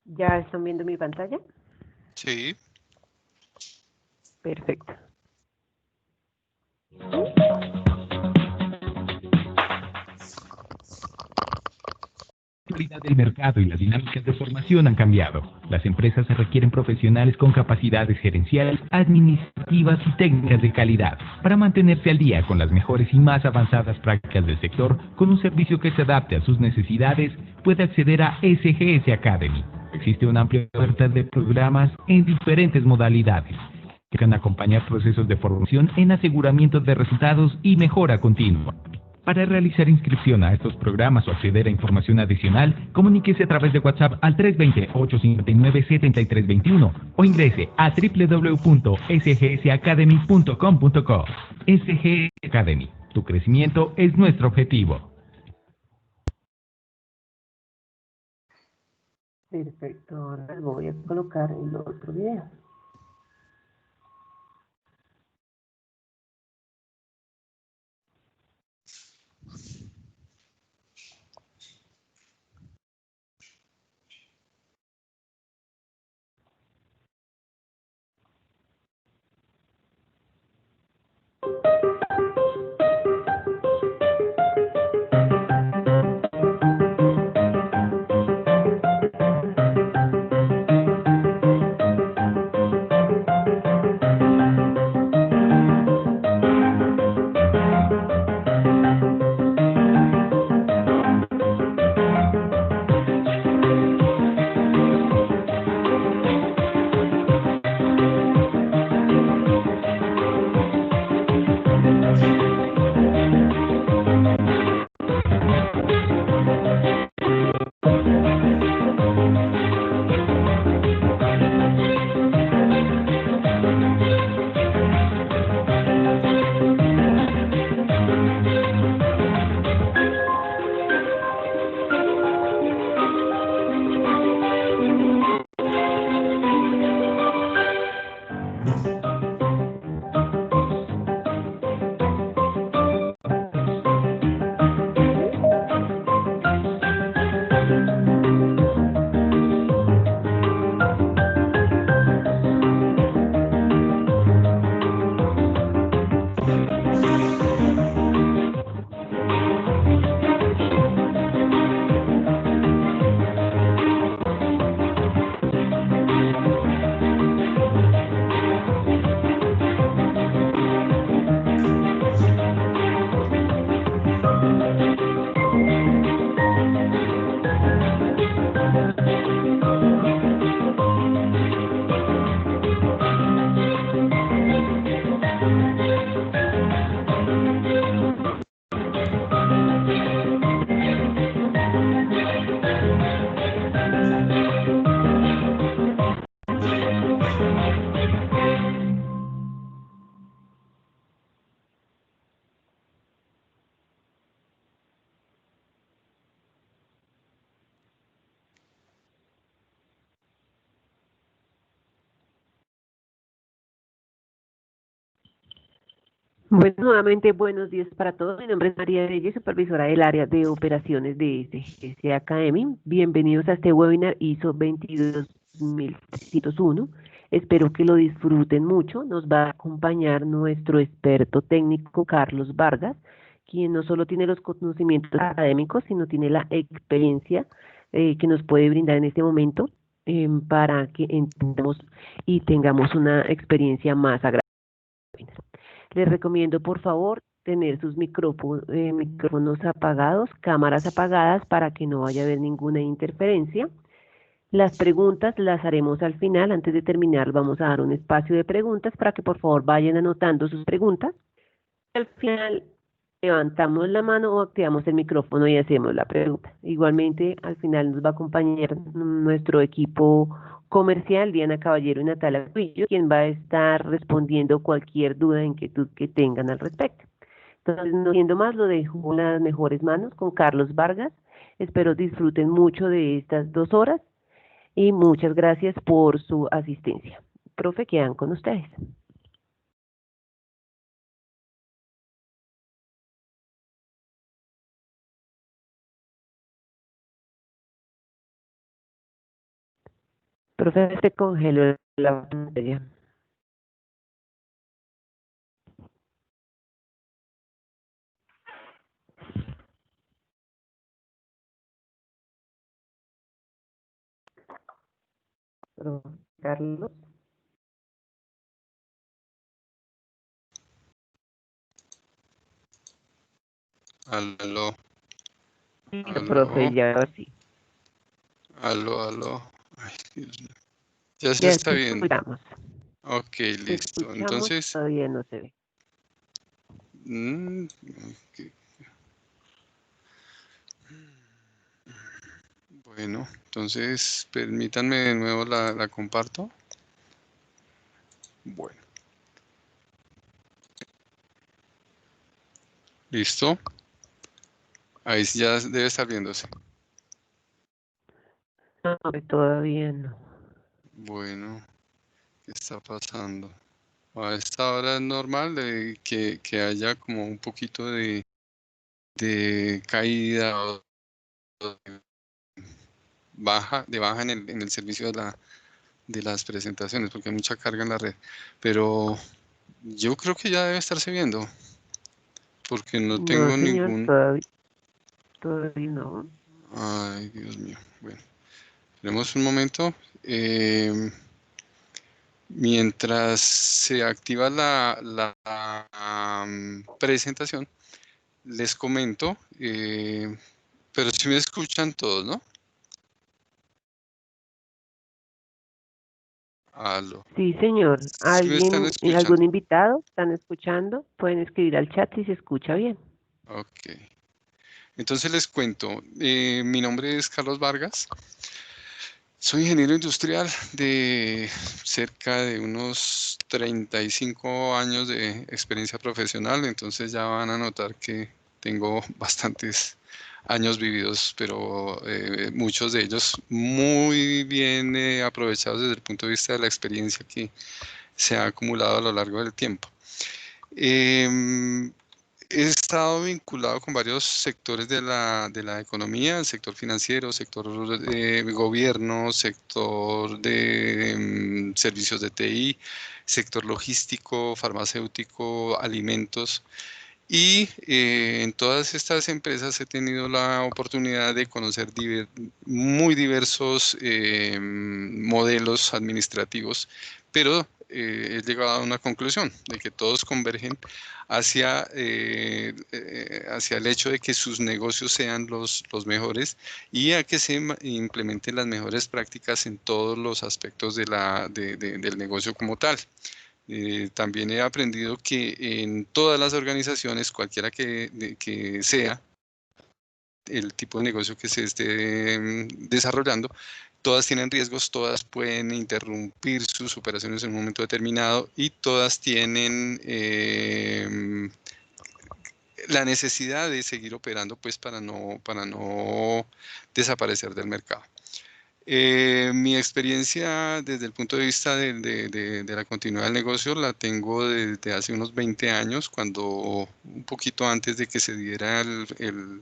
¿Ya están viendo mi pantalla? Sí. Perfecto. La realidad del mercado y las dinámicas de formación han cambiado. Las empresas requieren profesionales con capacidades gerenciales, administrativas y técnicas de calidad para mantenerse al día con las mejores y más avanzadas prácticas del sector. Con un servicio que se adapte a sus necesidades, puede acceder a SGS Academy. Existe una amplia oferta de programas en diferentes modalidades que van a acompañar procesos de formación en aseguramiento de resultados y mejora continua. Para realizar inscripción a estos programas o acceder a información adicional, comuníquese a través de WhatsApp al 320-859-7321 o ingrese a www.sgsacademy.com.co. SGS Academy, tu crecimiento es nuestro objetivo. Perfecto. Ahora voy a colocar el otro video. Bueno, nuevamente buenos días para todos. Mi nombre es María Reyes, supervisora del área de operaciones de SGS Academy. Bienvenidos a este webinar ISO 22301. Espero que lo disfruten mucho. Nos va a acompañar nuestro experto técnico Carlos Vargas, quien no solo tiene los conocimientos académicos, sino tiene la experiencia que nos puede brindar en este momento para que entendamos y tengamos una experiencia más agradable. Les recomiendo, por favor, tener sus micrófonos apagados, cámaras apagadas para que no vaya a haber ninguna interferencia. Las preguntas las haremos al final. Antes de terminar, vamos a dar un espacio de preguntas para que por favor vayan anotando sus preguntas. Al final, levantamos la mano o activamos el micrófono y hacemos la pregunta. Igualmente, al final nos va a acompañar nuestro equipo comercial, Diana Caballero y Natalia Cuillo, quien va a estar respondiendo cualquier duda, inquietud que tengan al respecto. Entonces, no siendo más, lo dejo en las mejores manos con Carlos Vargas. Espero disfruten mucho de estas 2 horas y muchas gracias por su asistencia. Profe, quedan con ustedes. Profe, se congeló la pantalla. Profe Carlos. Aló, Sí, profe, aló, ya sí. aló. Ay, Dios mío. Ya se Ya está te viendo. escuchamos. Ok, Te listo. escuchamos, Entonces, todavía no se ve. mm, ok, bueno, entonces permítanme de nuevo la comparto. Bueno, listo. Ahí sí ya debe estar viéndose. No, todavía no. Bueno, ¿qué está pasando? A esta hora es normal que haya como un poquito de caída o de baja en el servicio de las presentaciones, porque hay mucha carga en la red. Pero yo creo que ya debe estarse viendo, porque no No, tengo señor, ningún... todavía no. Ay, Dios mío. Bueno, tenemos un momento. Eh, Mientras se activa la presentación, les comento, pero si me escuchan todos, ¿no? Aló. Sí, señor. ¿Sí me están Algún escuchando? invitado? ¿Están escuchando? Pueden escribir al chat si se escucha bien. Ok. Entonces les cuento. Mi nombre es Carlos Vargas. Soy ingeniero industrial de cerca de unos 35 años de experiencia profesional, entonces ya van a notar que tengo bastantes años vividos, pero muchos de ellos muy bien aprovechados desde el punto de vista de la experiencia que se ha acumulado a lo largo del tiempo. Em, He estado vinculado con varios sectores de la economía, el sector financiero, sector de gobierno, sector de servicios de TI, sector logístico, farmacéutico, alimentos. Y en todas estas empresas he tenido la oportunidad de conocer muy diversos modelos administrativos, pero he llegado a una conclusión de que todos convergen hacia el hecho de que sus negocios sean los mejores y a que se implementen las mejores prácticas en todos los aspectos del negocio como tal. También he aprendido que en todas las organizaciones, cualquiera que sea el tipo de negocio que se esté desarrollando, todas tienen riesgos, todas pueden interrumpir sus operaciones en un momento determinado y todas tienen la necesidad de seguir operando pues para no desaparecer del mercado. Mi experiencia desde el punto de vista de la continuidad del negocio la tengo desde hace unos 20 años, cuando un poquito antes de que se diera el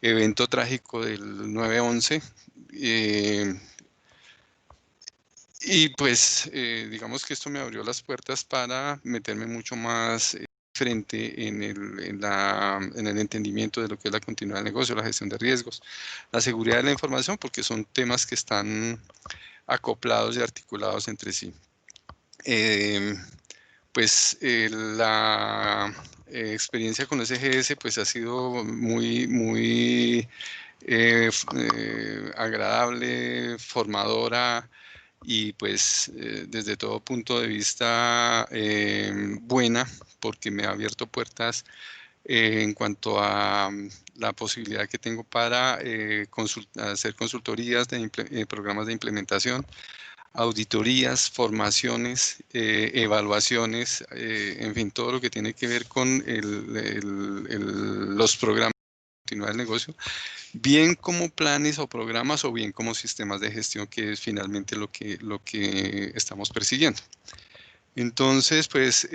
evento trágico del 9/11. eh, y pues digamos que esto me abrió las puertas para meterme mucho más frente en el entendimiento de lo que es la continuidad del negocio, la gestión de riesgos, la seguridad de la información, porque son temas que están acoplados y articulados entre sí. Pues la experiencia con SGS pues ha sido muy agradable, formadora y pues desde todo punto de vista buena, porque me ha abierto puertas en cuanto a la posibilidad que tengo para hacer consultorías de programas de implementación, auditorías, formaciones, evaluaciones, en fin, todo lo que tiene que ver con los programas de continuidad del negocio, bien como planes o programas o bien como sistemas de gestión, que es finalmente lo que estamos persiguiendo. Entonces, pues,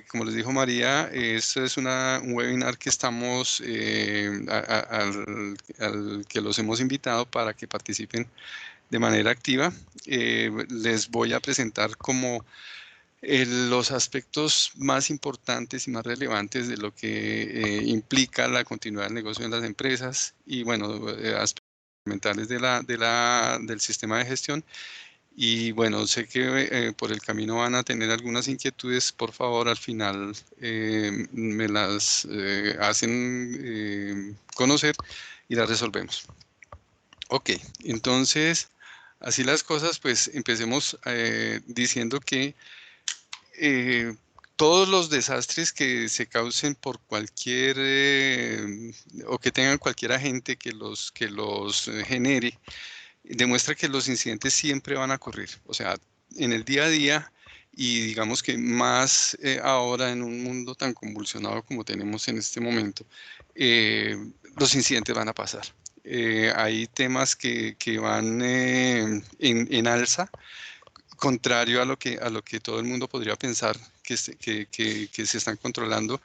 como les dijo María, esto es un webinar que estamos, al que los hemos invitado para que participen de manera activa. Les voy a presentar como los aspectos más importantes y más relevantes de lo que implica la continuidad del negocio en las empresas y, bueno, aspectos fundamentales del sistema de gestión. Y bueno, sé que por el camino van a tener algunas inquietudes. Por favor, al final me las hacen conocer y las resolvemos. Ok, entonces, así las cosas, pues empecemos diciendo que todos los desastres que se causen por cualquier o que tengan cualquier agente que los genere, demuestra que los incidentes siempre van a ocurrir. O sea, en el día a día y digamos que más ahora en un mundo tan convulsionado como tenemos en este momento, los incidentes van a pasar. Hay temas que van en alza, contrario a lo que todo el mundo podría pensar que se están controlando.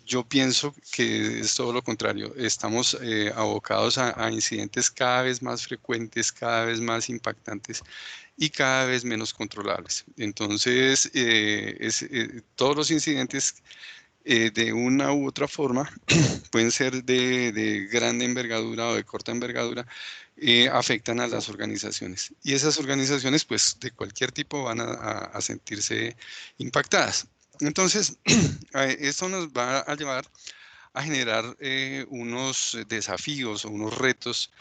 Yo pienso que es todo lo contrario. Estamos abocados a incidentes cada vez más frecuentes, cada vez más impactantes y cada vez menos controlables. Entonces, todos los incidentes de una u otra forma pueden ser de grande envergadura o de corta envergadura, afectan a las organizaciones. Y esas organizaciones, pues, de cualquier tipo van a sentirse impactadas. Entonces, esto nos va a llevar a generar unos desafíos o unos retos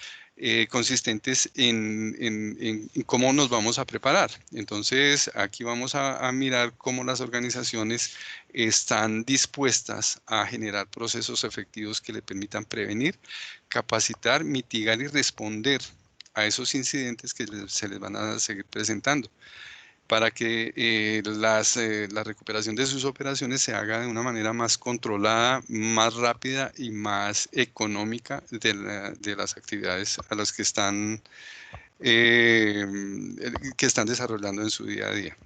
consistentes en cómo nos vamos a preparar. Entonces, aquí vamos a mirar cómo las organizaciones están dispuestas a generar procesos efectivos que le permitan prevenir, capacitar, mitigar y responder a esos incidentes que se les van a seguir presentando, para que la recuperación de sus operaciones se haga de una manera más controlada, más rápida y más económica de las actividades a las que están desarrollando en su día a día.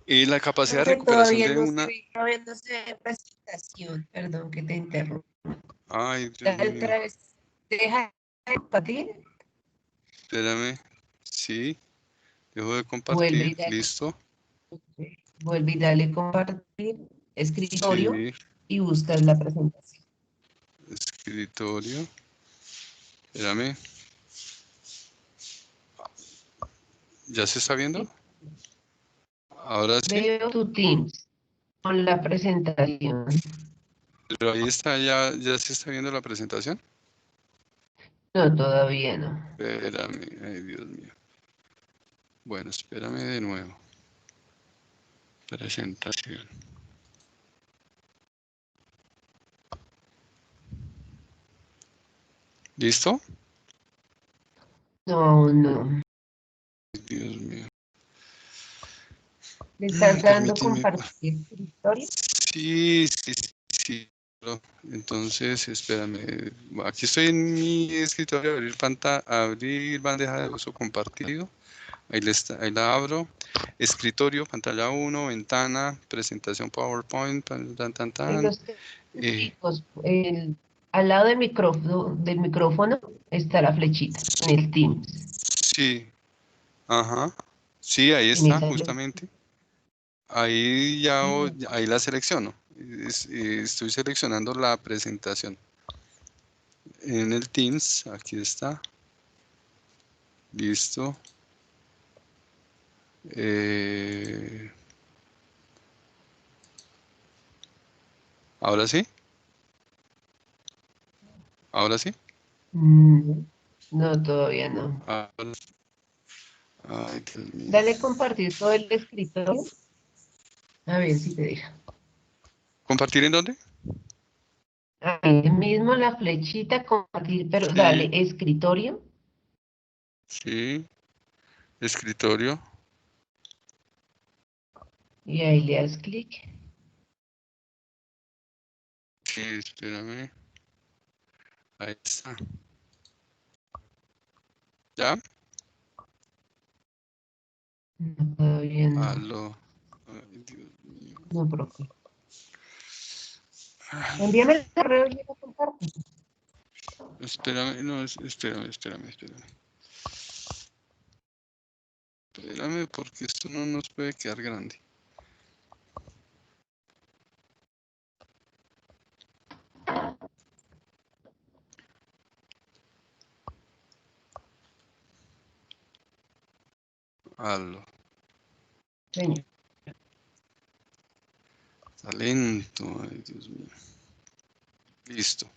La capacidad de Profe, recuperación todavía de no una... todavía no se ve presentación, perdón que te interrumpa. Ay, Dios Dale mío, otra vez, deja de compartir, espérame. Sí, dejo de vuelve compartir. y dale, Listo. vuelve y dale compartir, escritorio Sí, y buscas la presentación. escritorio. Espérame. ¿Ya se está viendo? ¿Sí? Ahora sí. Veo tu Teams con la presentación. Pero ahí está, ya se está viendo la presentación. No, todavía no. Espérame, ay Dios mío. Bueno, espérame de nuevo. Presentación. ¿Listo? No, no. Dios mío. ¿Le estás dando Permíteme. compartir escritorio? Sí, sí, sí, sí. Claro. Entonces, espérame. Aquí estoy en mi escritorio, abrir bandeja de uso compartido. Ahí la abro. Escritorio, pantalla 1, ventana, presentación PowerPoint, En los Eh, chicos, al lado del micrófono está la flechita en el Teams. sí, ajá. Sí, ahí En está, esa flechita. justamente. Ahí ahí la selecciono. Estoy seleccionando la presentación. En el Teams, aquí está. Listo. Ahora sí. Ahora sí. No, todavía no. Ahora- Ay, Dios mío. Dale compartir todo el escritorio. A ver si te deja. ¿Compartir en dónde? Ahí mismo la flechita compartir, pero dale Sí, escritorio sí. Escritorio. y ahí le das clic. Sí, espérame. Ahí está. ¿Ya? No, todavía no. Aló. Ay, Dios mío. No, profe. Envíame el correo y yo lo comparto. Espérame, no, espérame. Espérame, porque esto no nos puede quedar grande. Aló. Señor. Está lento, ay Dios mío. Listo.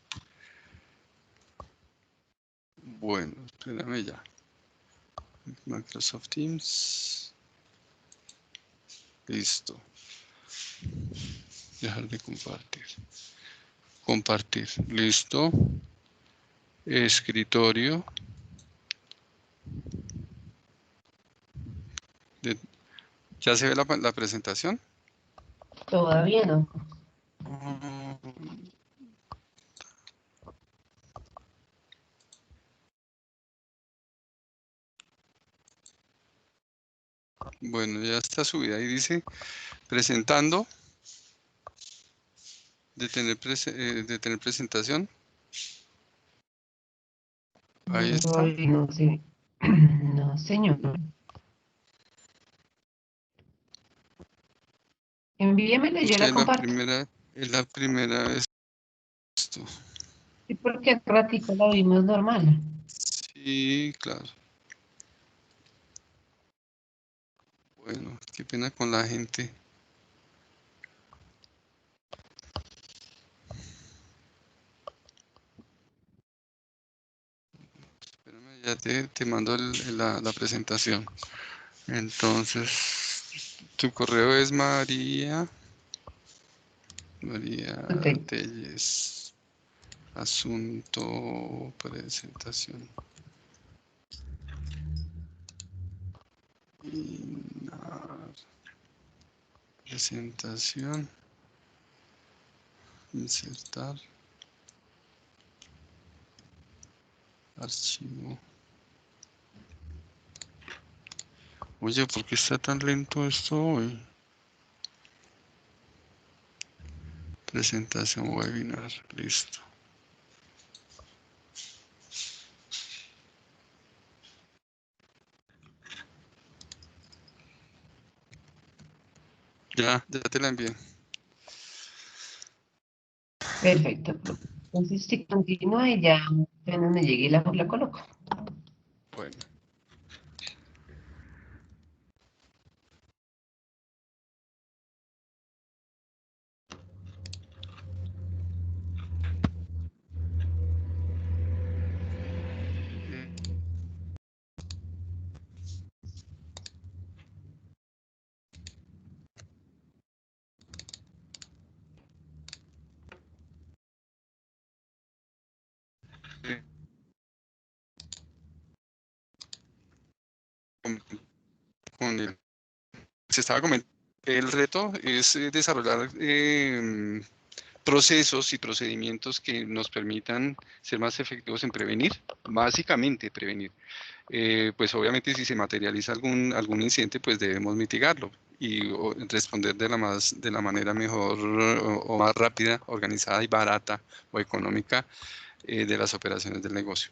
Bueno, espérame ya. Microsoft Teams. Listo. Dejar de compartir. Compartir. Listo. Escritorio. ¿Ya se ve la presentación? Todavía no. Bueno, ya está subida. Ahí dice presentando. De tener presentación. Ahí está. Todavía no sé. No, señor. Envíemelo y yo Usted la comparto. es la primera vez. Esto. Sí, porque hace ratico la vimos normal. Sí, claro. Bueno, qué pena con la gente. Espérame, ya te mando la presentación. Entonces, tu correo es María Perfecto. Telles. Asunto, presentación. Presentación. Insertar. Archivo. Oye, ¿por qué está tan lento esto hoy? Presentación webinar. Listo. Ya te la envié. Perfecto. Entonces, si continúa y ya apenas me llegue la coloco. Bueno. Con el, se estaba comentando, el reto es desarrollar procesos y procedimientos que nos permitan ser más efectivos en prevenir, básicamente prevenir. Pues obviamente si se materializa algún incidente, pues debemos mitigarlo y responder de la manera mejor o más rápida, organizada y barata o económica de las operaciones del negocio.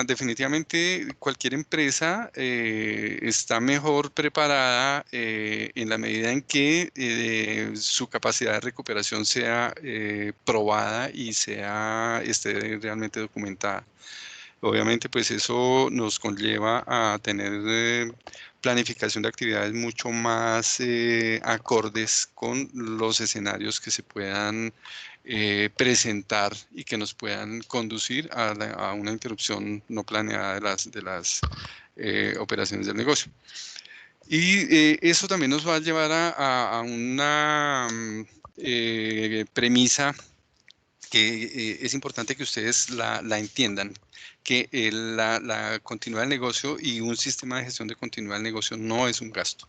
Definitivamente cualquier empresa está mejor preparada en la medida en que su capacidad de recuperación sea probada y esté realmente documentada. Obviamente, pues eso nos conlleva a tener planificación de actividades mucho más acordes con los escenarios que se puedan presentar y que nos puedan conducir a una interrupción no planeada de las operaciones del negocio. Y eso también nos va a llevar a una premisa que es importante que ustedes la entiendan, que la continuidad del negocio y un sistema de gestión de continuidad del negocio no es un gasto.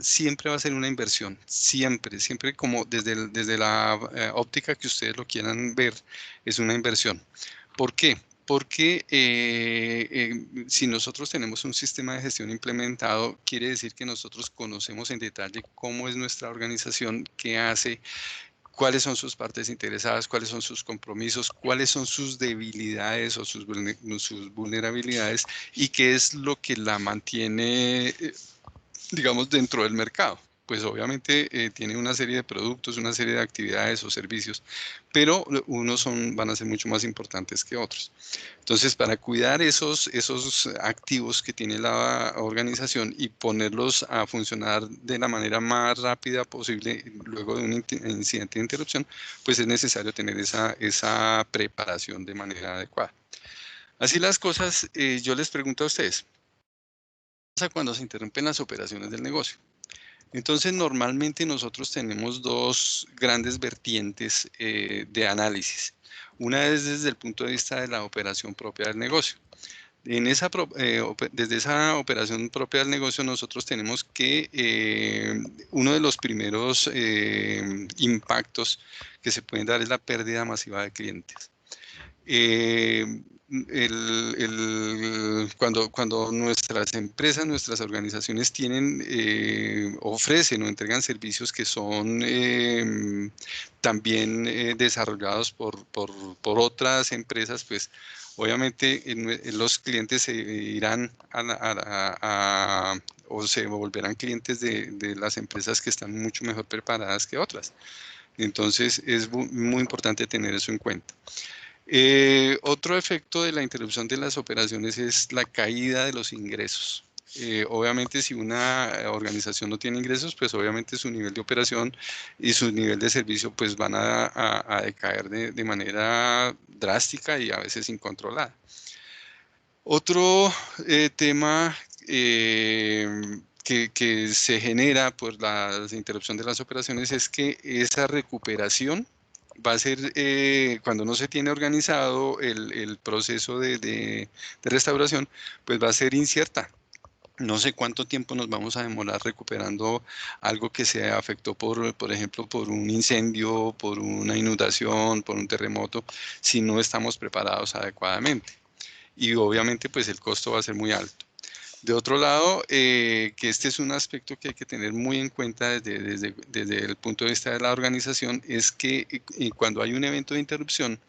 Siempre va a ser una inversión, siempre como desde la óptica que ustedes lo quieran ver, es una inversión. ¿Por qué? Porque si nosotros tenemos un sistema de gestión implementado, quiere decir que nosotros conocemos en detalle cómo es nuestra organización, qué hace, cuáles son sus partes interesadas, cuáles son sus compromisos, cuáles son sus debilidades o sus vulnerabilidades y qué es lo que la mantiene, digamos, dentro del mercado. Pues obviamente tiene una serie de productos, una serie de actividades o servicios, pero unos van a ser mucho más importantes que otros. Entonces, para cuidar esos activos que tiene la organización y ponerlos a funcionar de la manera más rápida posible luego de un incidente de interrupción, pues es necesario tener esa preparación de manera adecuada. Así las cosas, yo les pregunto a ustedes, ¿qué pasa cuando se interrumpen las operaciones del negocio? Entonces, normalmente nosotros tenemos dos grandes vertientes de análisis. Una es desde el punto de vista de la operación propia del negocio. Desde esa operación propia del negocio, nosotros tenemos que uno de los primeros impactos que se pueden dar es la pérdida masiva de clientes. Cuando nuestras empresas, nuestras organizaciones ofrecen o entregan servicios que son también desarrollados por otras empresas, pues obviamente los clientes se irán o se volverán clientes de las empresas que están mucho mejor preparadas que otras. Entonces es muy importante tener eso en cuenta. Otro efecto de la interrupción de las operaciones es la caída de los ingresos. Obviamente, si una organización no tiene ingresos, pues obviamente su nivel de operación y su nivel de servicio pues van a decaer de manera drástica y a veces incontrolada. Otro tema que se genera por la interrupción de las operaciones es que esa recuperación va a ser, cuando no se tiene organizado el proceso de restauración, pues va a ser incierta. No sé cuánto tiempo nos vamos a demorar recuperando algo que se afectó por ejemplo, por un incendio, por una inundación, por un terremoto, si no estamos preparados adecuadamente. Y obviamente, pues el costo va a ser muy alto. De otro lado, que este es un aspecto que hay que tener muy en cuenta desde el punto de vista de la organización, es que cuando hay un evento de interrupción,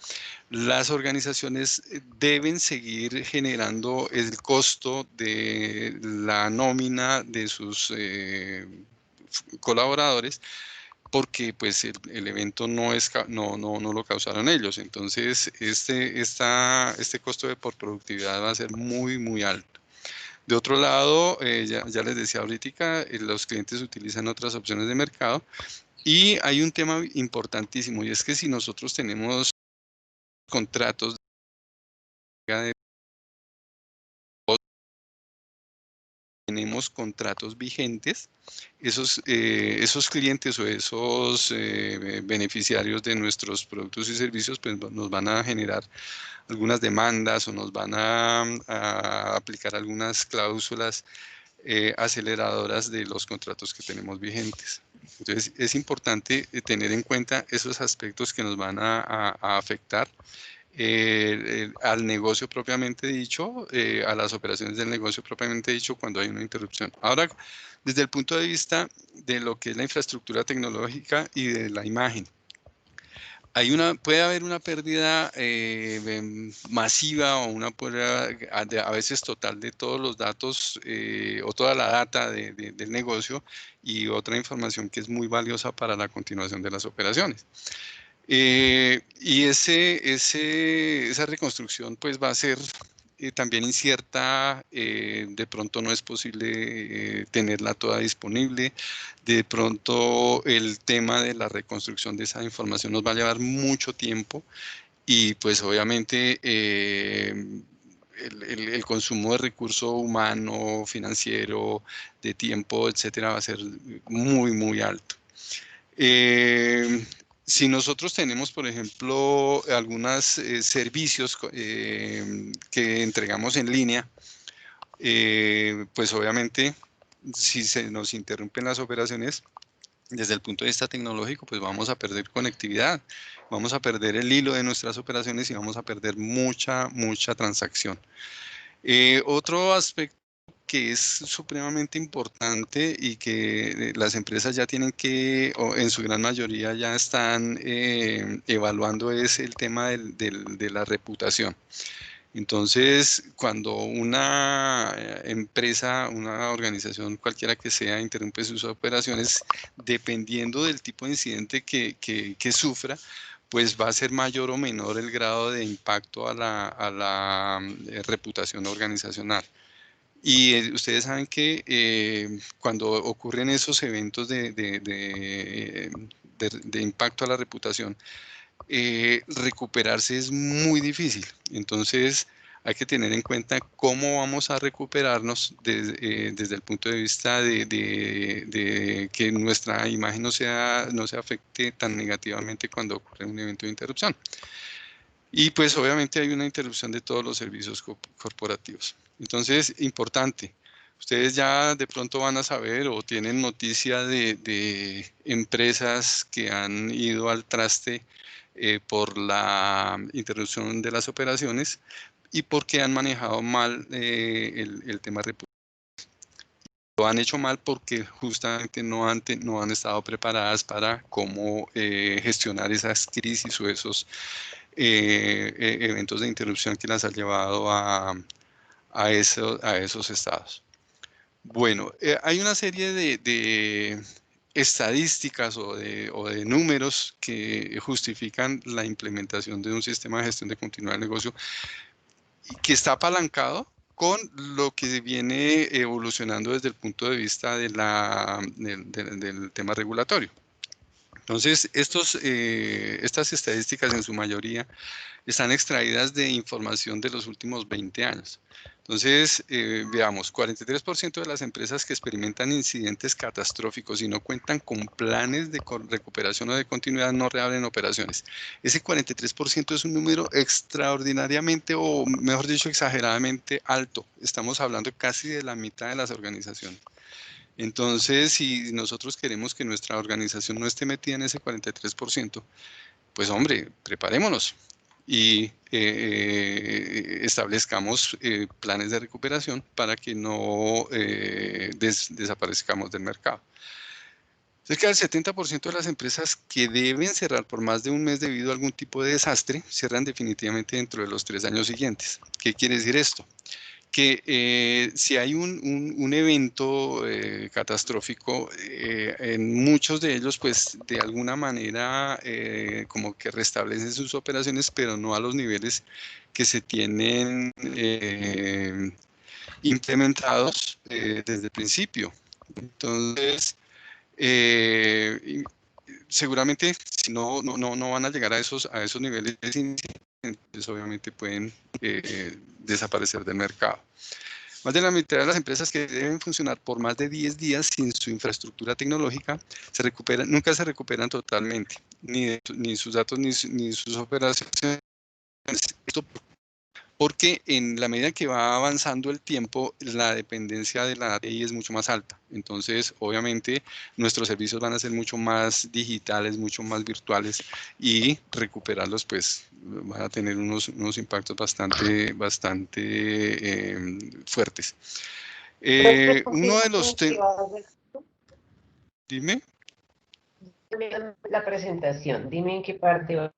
las organizaciones deben seguir generando el costo de la nómina de sus colaboradores, porque pues el evento no lo causaron ellos. Entonces, este costo por productividad va a ser muy, muy alto. De otro lado, ya les decía ahorita, los clientes utilizan otras opciones de mercado y hay un tema importantísimo y es que si nosotros tenemos contratos tenemos contratos vigentes, esos clientes o esos beneficiarios de nuestros productos y servicios pues nos van a generar algunas demandas o nos van a aplicar algunas cláusulas aceleradoras de los contratos que tenemos vigentes. Entonces, es importante tener en cuenta esos aspectos que nos van a afectar al negocio propiamente dicho, a las operaciones del negocio propiamente dicho cuando hay una interrupción. Ahora, desde el punto de vista de lo que es la infraestructura tecnológica y de la imagen, puede haber una pérdida masiva o una pérdida a veces total de todos los datos o toda la data del negocio y otra información que es muy valiosa para la continuación de las operaciones. Y esa reconstrucción pues va a ser también incierta, de pronto no es posible tenerla toda disponible, de pronto el tema de la reconstrucción de esa información nos va a llevar mucho tiempo y pues obviamente el consumo de recurso humano, financiero, de tiempo, etcétera, va a ser muy, muy alto. Si nosotros tenemos, por ejemplo, algunos servicios que entregamos en línea, pues obviamente si se nos interrumpen las operaciones, desde el punto de vista tecnológico, pues vamos a perder conectividad, vamos a perder el hilo de nuestras operaciones y vamos a perder mucha transacción. Otro aspecto que es supremamente importante y que las empresas ya tienen que, o en su gran mayoría ya están evaluando, es el tema de la reputación. Entonces, cuando una empresa, una organización cualquiera que sea, interrumpe sus operaciones, dependiendo del tipo de incidente que sufra, pues va a ser mayor o menor el grado de impacto a la reputación organizacional. Y ustedes saben que cuando ocurren esos eventos de impacto a la reputación, recuperarse es muy difícil. Entonces, hay que tener en cuenta cómo vamos a recuperarnos desde el punto de vista de que nuestra imagen no se afecte tan negativamente cuando ocurre un evento de interrupción. Y pues obviamente hay una interrupción de todos los servicios corporativos. Entonces, importante. Ustedes ya de pronto van a saber o tienen noticia de empresas que han ido al traste por la interrupción de las operaciones y porque han manejado mal el tema reputacional. Lo han hecho mal porque justamente no han estado preparadas para cómo gestionar esas crisis o esos eventos de interrupción que las han llevado a esos estados. Bueno, hay una serie de estadísticas o de números que justifican la implementación de un sistema de gestión de continuidad del negocio que está apalancado con lo que viene evolucionando desde el punto de vista del tema regulatorio. Entonces, estas estadísticas en su mayoría están extraídas de información de los últimos 20 años. Entonces, veamos, 43% de las empresas que experimentan incidentes catastróficos y no cuentan con planes de recuperación o de continuidad no reabren operaciones. Ese 43% es un número extraordinariamente, o mejor dicho, exageradamente alto. Estamos hablando casi de la mitad de las organizaciones. Entonces, si nosotros queremos que nuestra organización no esté metida en ese 43%, pues hombre, preparémonos y establezcamos planes de recuperación para que no desaparezcamos del mercado. Cerca del 70% de las empresas que deben cerrar por más de un mes debido a algún tipo de desastre, cierran definitivamente dentro de los 3 años siguientes. ¿Qué quiere decir esto? Que si hay un evento catastrófico, en muchos de ellos, pues de alguna manera como que restablecen sus operaciones, pero no a los niveles que se tienen implementados desde el principio. Entonces, seguramente si no van a llegar a esos niveles, entonces obviamente pueden desaparecer del mercado. Más de la mitad de las empresas que deben funcionar por más de 10 días sin su infraestructura tecnológica nunca se recuperan totalmente, ni sus datos ni sus operaciones. Esto porque en la medida que va avanzando el tiempo, la dependencia de la TI es mucho más alta. Entonces, obviamente, nuestros servicios van a ser mucho más digitales, mucho más virtuales, y recuperarlos, pues, van a tener unos impactos bastante fuertes. Uno de los Dime. La presentación, dime en qué parte va.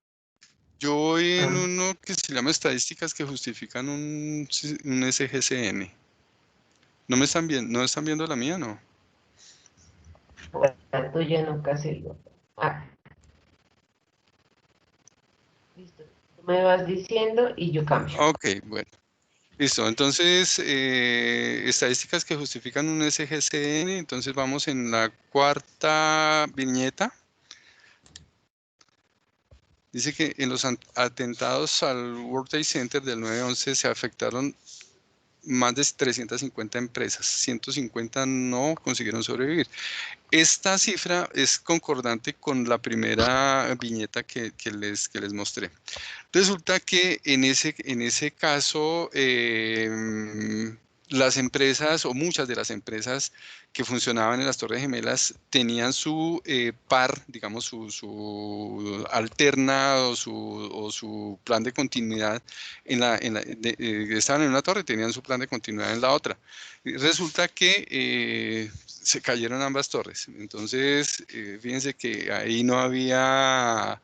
Yo voy en uno que se llama Estadísticas que justifican un SGCN. ¿No me están viendo? ¿No están viendo la mía, no? La tuya nunca se lo. Listo. Tú me vas diciendo y yo cambio. Ok, bueno. Listo. Entonces, estadísticas que justifican un SGCN. Entonces, vamos en la cuarta viñeta. Dice que en los atentados al World Trade Center del 9/11 se afectaron más de 350 empresas, 150 no consiguieron sobrevivir. Esta cifra es concordante con la primera viñeta que les mostré. Resulta que en ese caso las empresas o muchas de las empresas que funcionaban en las Torres Gemelas tenían su par, digamos, su alterna o su plan de continuidad estaban en una torre, tenían su plan de continuidad en la otra. Y resulta que se cayeron ambas torres. Entonces, fíjense que ahí no había,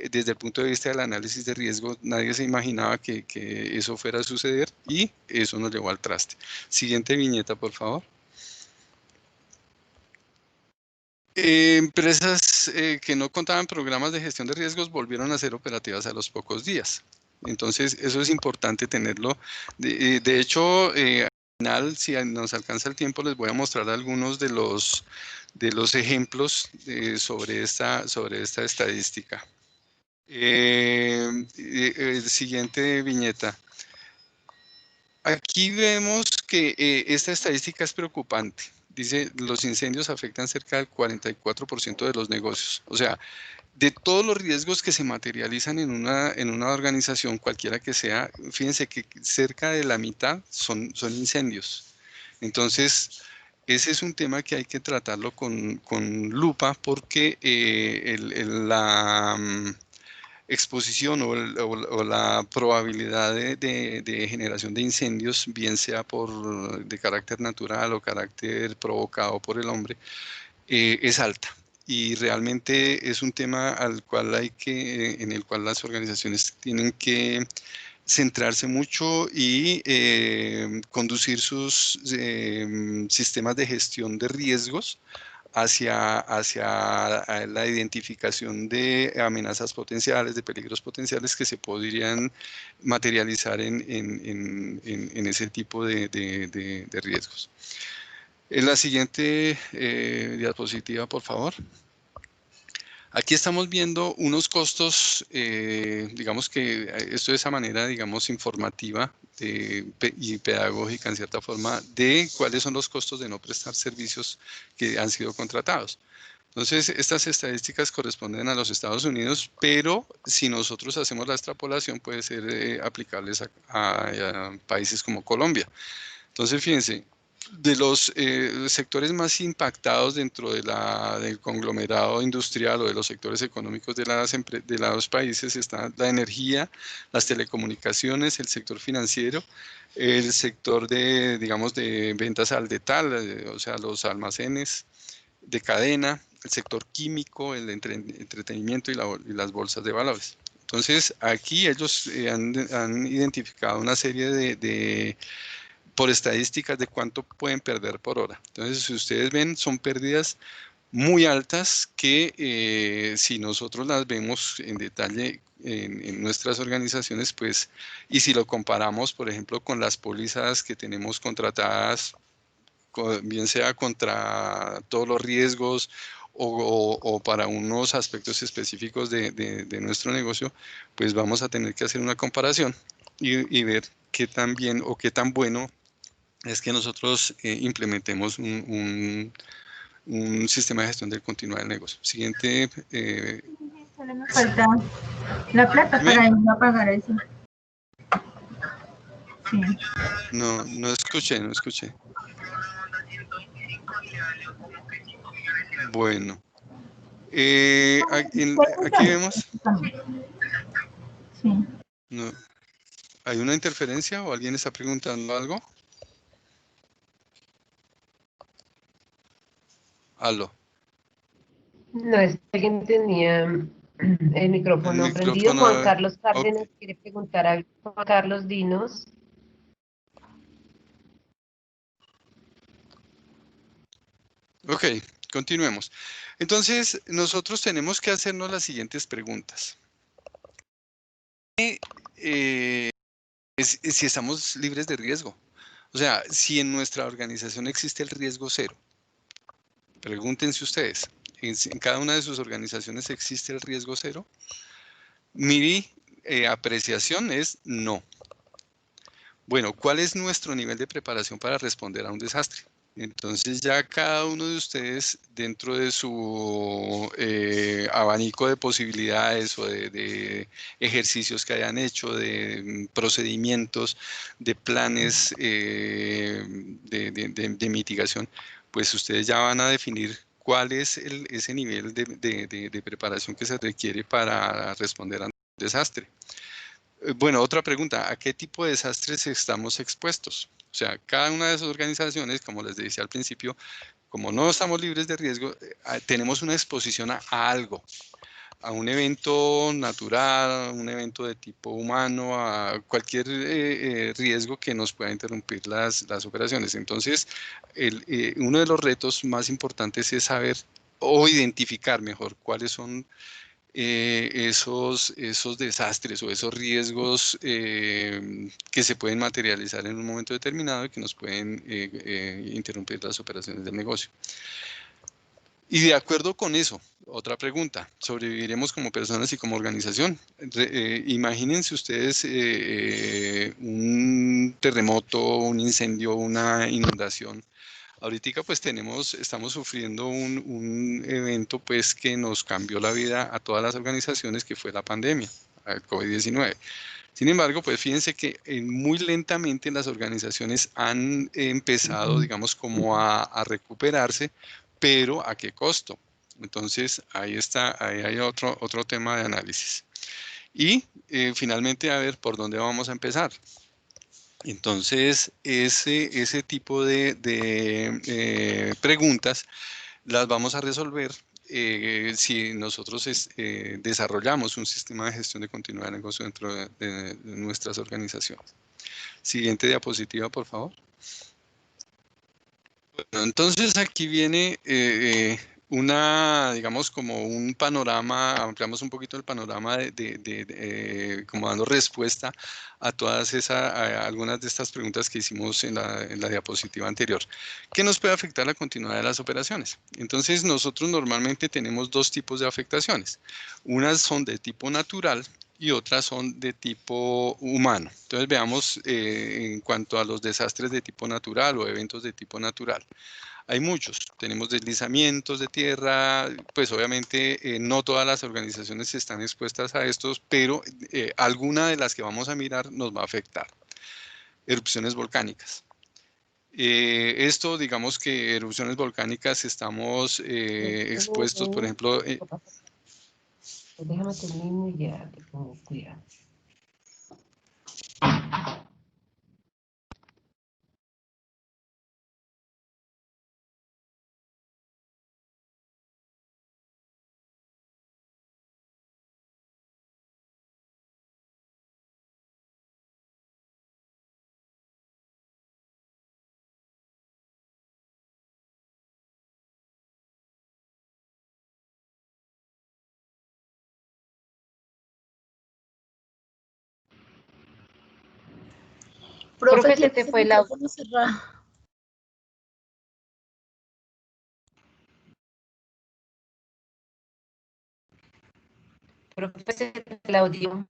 desde el punto de vista del análisis de riesgo, nadie se imaginaba que eso fuera a suceder y eso nos llevó al traste. Siguiente viñeta, por favor. Empresas que no contaban programas de gestión de riesgos volvieron a ser operativas a los pocos días. Entonces, eso es importante tenerlo. De hecho, al final, si nos alcanza el tiempo, les voy a mostrar algunos de los ejemplos sobre esta estadística. Siguiente viñeta. Aquí vemos que esta estadística es preocupante. Dice, los incendios afectan cerca del 44% de los negocios. O sea, de todos los riesgos que se materializan en una organización, cualquiera que sea, fíjense que cerca de la mitad son incendios. Entonces, ese es un tema que hay que tratarlo con lupa porque la exposición o la probabilidad de generación de incendios, bien sea de carácter natural o carácter provocado por el hombre, es alta. Y realmente es un tema en el cual las organizaciones tienen que centrarse mucho y conducir sus sistemas de gestión de riesgos hacia la identificación de amenazas potenciales, de peligros potenciales que se podrían materializar en ese tipo de riesgos. En la siguiente diapositiva, por favor. Aquí estamos viendo unos costos, digamos que esto es a manera, digamos, informativa y pedagógica en cierta forma, de cuáles son los costos de no prestar servicios que han sido contratados. Entonces, estas estadísticas corresponden a los Estados Unidos, pero si nosotros hacemos la extrapolación, puede ser aplicables a países como Colombia. Entonces, fíjense, de los sectores más impactados dentro del conglomerado industrial o de los sectores económicos de los países está la energía, las telecomunicaciones, el sector financiero, el sector digamos, de ventas al detalle, o sea, los almacenes de cadena, el sector químico, el entretenimiento y las bolsas de valores. Entonces, aquí ellos han identificado una serie por estadísticas de cuánto pueden perder por hora. Entonces, si ustedes ven, son pérdidas muy altas que si nosotros las vemos en detalle en nuestras organizaciones, pues, y si lo comparamos, por ejemplo, con las pólizas que tenemos contratadas, bien sea contra todos los riesgos o para unos aspectos específicos de nuestro negocio, pues vamos a tener que hacer una comparación y ver qué tan bien o qué tan bueno es que nosotros implementemos un sistema de gestión del continuidad del negocio. Siguiente. Solo me falta la plata para ir a pagar eso. Sí. No escuché. Bueno. Aquí vemos. Sí. No. ¿Hay una interferencia o alguien está preguntando algo? Aló. No, es que alguien tenía el micrófono prendido. Juan Carlos Cárdenas quiere preguntar algo. Juan Carlos, dinos. Ok, continuemos. Entonces, nosotros tenemos que hacernos las siguientes preguntas. Si estamos libres de riesgo. O sea, si en nuestra organización existe el riesgo cero. Pregúntense ustedes, ¿en cada una de sus organizaciones existe el riesgo cero? Mi apreciación es no. Bueno, ¿cuál es nuestro nivel de preparación para responder a un desastre? Entonces ya cada uno de ustedes dentro de su abanico de posibilidades o de ejercicios que hayan hecho, de procedimientos, de planes de mitigación, pues ustedes ya van a definir cuál es ese nivel de preparación que se requiere para responder a un desastre. Bueno, otra pregunta, ¿a qué tipo de desastres estamos expuestos? O sea, cada una de esas organizaciones, como les decía al principio, como no estamos libres de riesgo, tenemos una exposición a algo, a un evento natural, a un evento de tipo humano, a cualquier riesgo que nos pueda interrumpir las operaciones. Entonces, uno de los retos más importantes es saber o identificar mejor cuáles son esos desastres o esos riesgos que se pueden materializar en un momento determinado y que nos pueden interrumpir las operaciones del negocio. Y de acuerdo con eso, otra pregunta, ¿sobreviviremos como personas y como organización? Imagínense ustedes un terremoto, un incendio, una inundación. Ahorita pues estamos sufriendo un evento pues que nos cambió la vida a todas las organizaciones, que fue la pandemia, el COVID-19. Sin embargo, pues fíjense que muy lentamente las organizaciones han empezado, digamos, como a recuperarse, pero ¿a qué costo? Entonces, ahí está, ahí hay otro tema de análisis. Y finalmente, a ver, ¿por dónde vamos a empezar? Entonces, ese tipo de preguntas las vamos a resolver si nosotros desarrollamos un sistema de gestión de continuidad de negocio dentro de nuestras organizaciones. Siguiente diapositiva, por favor. Bueno, entonces aquí viene digamos, como un panorama, ampliamos un poquito el panorama como dando respuesta a algunas de estas preguntas que hicimos en la diapositiva anterior. ¿Qué nos puede afectar la continuidad de las operaciones? Entonces, nosotros normalmente tenemos dos tipos de afectaciones. Unas son de tipo natural y otras son de tipo humano. Entonces, veamos en cuanto a los desastres de tipo natural o eventos de tipo natural. Hay muchos, tenemos deslizamientos de tierra, pues obviamente no todas las organizaciones están expuestas a estos, pero alguna de las que vamos a mirar nos va a afectar. Erupciones volcánicas. Esto, digamos que erupciones volcánicas estamos expuestos, por ejemplo... Déjame terminar y ya te pongo cuidado. Profe, se te fue el audio. Profe, se te fue el audio.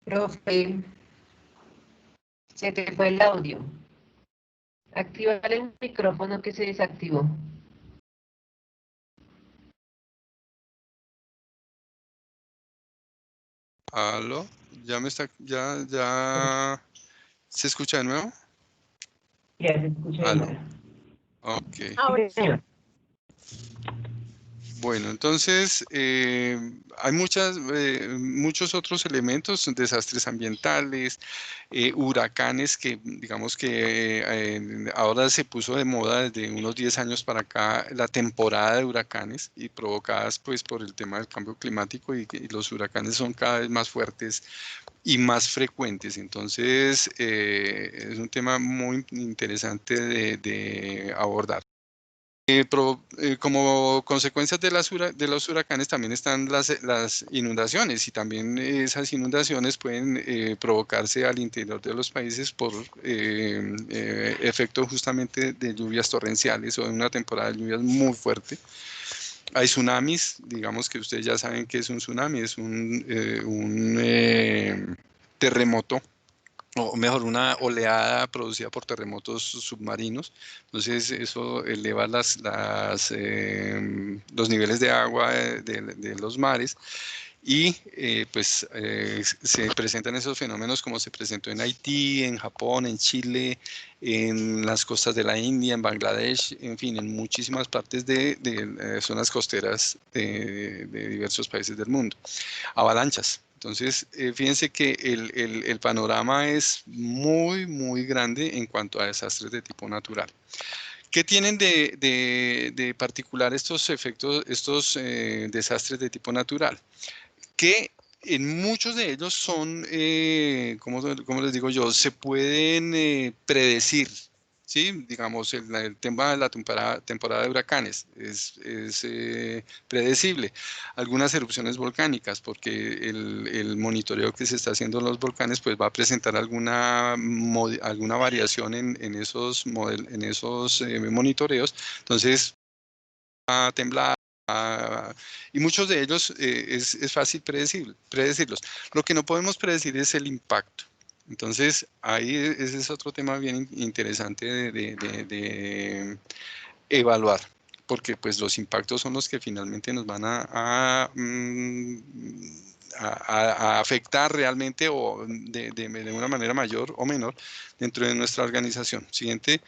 Profe, se te fue el audio. Activa el micrófono que se desactivó. ¿Aló? ¿Ya se escucha de nuevo? Ya se escucha de nuevo. Ok. Ahora. Bueno, entonces hay muchos otros elementos, desastres ambientales, huracanes que digamos que ahora se puso de moda desde unos 10 años para acá la temporada de huracanes y provocadas pues por el tema del cambio climático y los huracanes son cada vez más fuertes y más frecuentes. Entonces es un tema muy interesante de abordar. Como consecuencias de los huracanes también están las inundaciones y también esas inundaciones pueden provocarse al interior de los países por efecto justamente de lluvias torrenciales o de una temporada de lluvias muy fuerte. Hay tsunamis, digamos que ustedes ya saben qué es un tsunami, es un terremoto, o mejor, una oleada producida por terremotos submarinos. Entonces eso eleva los niveles de agua de los mares y se presentan esos fenómenos como se presentó en Haití, en Japón, en Chile, en las costas de la India, en Bangladesh, en fin, en muchísimas partes de zonas costeras de diversos países del mundo. Avalanchas. Entonces, fíjense que el panorama es muy, muy grande en cuanto a desastres de tipo natural. ¿Qué tienen de particular estos efectos, estos desastres de tipo natural? Que en muchos de ellos son, ¿cómo les digo yo? Se pueden predecir, ¿sí? Digamos, el tema de la temporada de huracanes es predecible. Algunas erupciones volcánicas, porque el monitoreo que se está haciendo en los volcanes pues va a presentar alguna variación en esos monitoreos. Entonces, va a temblar. Y muchos de ellos es fácil predecirlos. Lo que no podemos predecir es el impacto. Entonces, ahí ese es otro tema bien interesante de evaluar, porque pues los impactos son los que finalmente nos van a afectar realmente o de una manera mayor o menor dentro de nuestra organización. Siguiente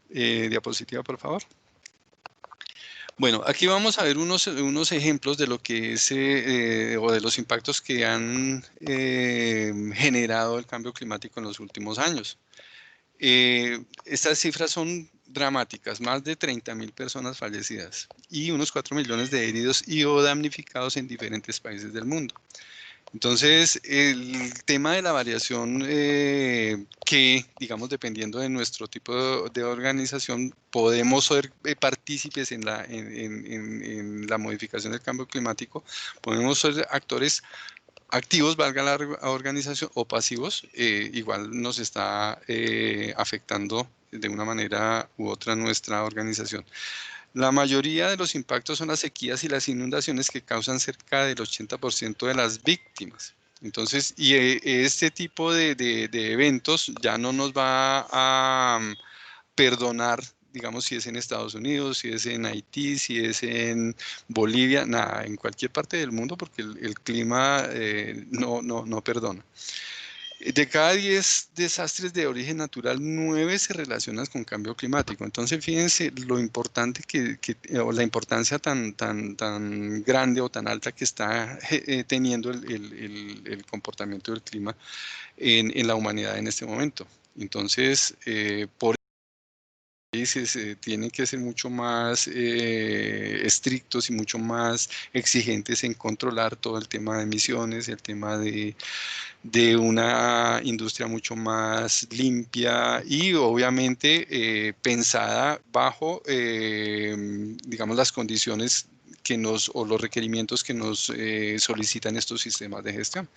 diapositiva, por favor. Bueno, aquí vamos a ver unos ejemplos de lo que es o de los impactos que han generado el cambio climático en los últimos años. Estas cifras son dramáticas, más de 30.000 personas fallecidas y unos 4 millones de heridos y o damnificados en diferentes países del mundo. Entonces, el tema de la variación que, digamos, dependiendo de nuestro tipo de organización, podemos ser partícipes en la modificación del cambio climático, podemos ser actores activos, valga la organización, o pasivos, igual nos está afectando de una manera u otra nuestra organización. La mayoría de los impactos son las sequías y las inundaciones que causan cerca del 80% de las víctimas. Entonces, este tipo de eventos ya no nos va a perdonar, digamos, si es en Estados Unidos, si es en Haití, si es en Bolivia, nada, en cualquier parte del mundo, porque el clima no perdona. De cada 10 desastres de origen natural, 9 se relacionan con cambio climático. Entonces, fíjense lo importante o la importancia tan grande o tan alta que está teniendo el comportamiento del clima en la humanidad en este momento. Entonces, por tienen que ser mucho más estrictos y mucho más exigentes en controlar todo el tema de emisiones, el tema de una industria mucho más limpia y obviamente pensada bajo, digamos, las condiciones o los requerimientos que nos solicitan estos sistemas de gestión.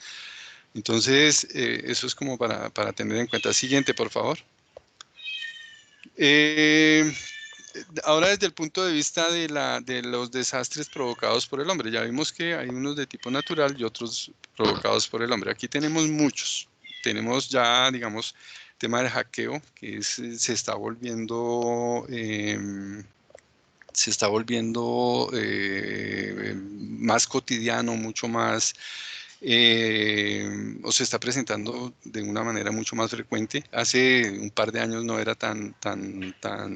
Entonces, eso es como para tener en cuenta. Siguiente, por favor. Ahora desde el punto de vista de los desastres provocados por el hombre, ya vimos que hay unos de tipo natural y otros provocados por el hombre. Aquí tenemos muchos. Tenemos ya, digamos, tema del hackeo, que se está volviendo más cotidiano, mucho más o se está presentando de una manera mucho más frecuente. Hace un par de años no era tan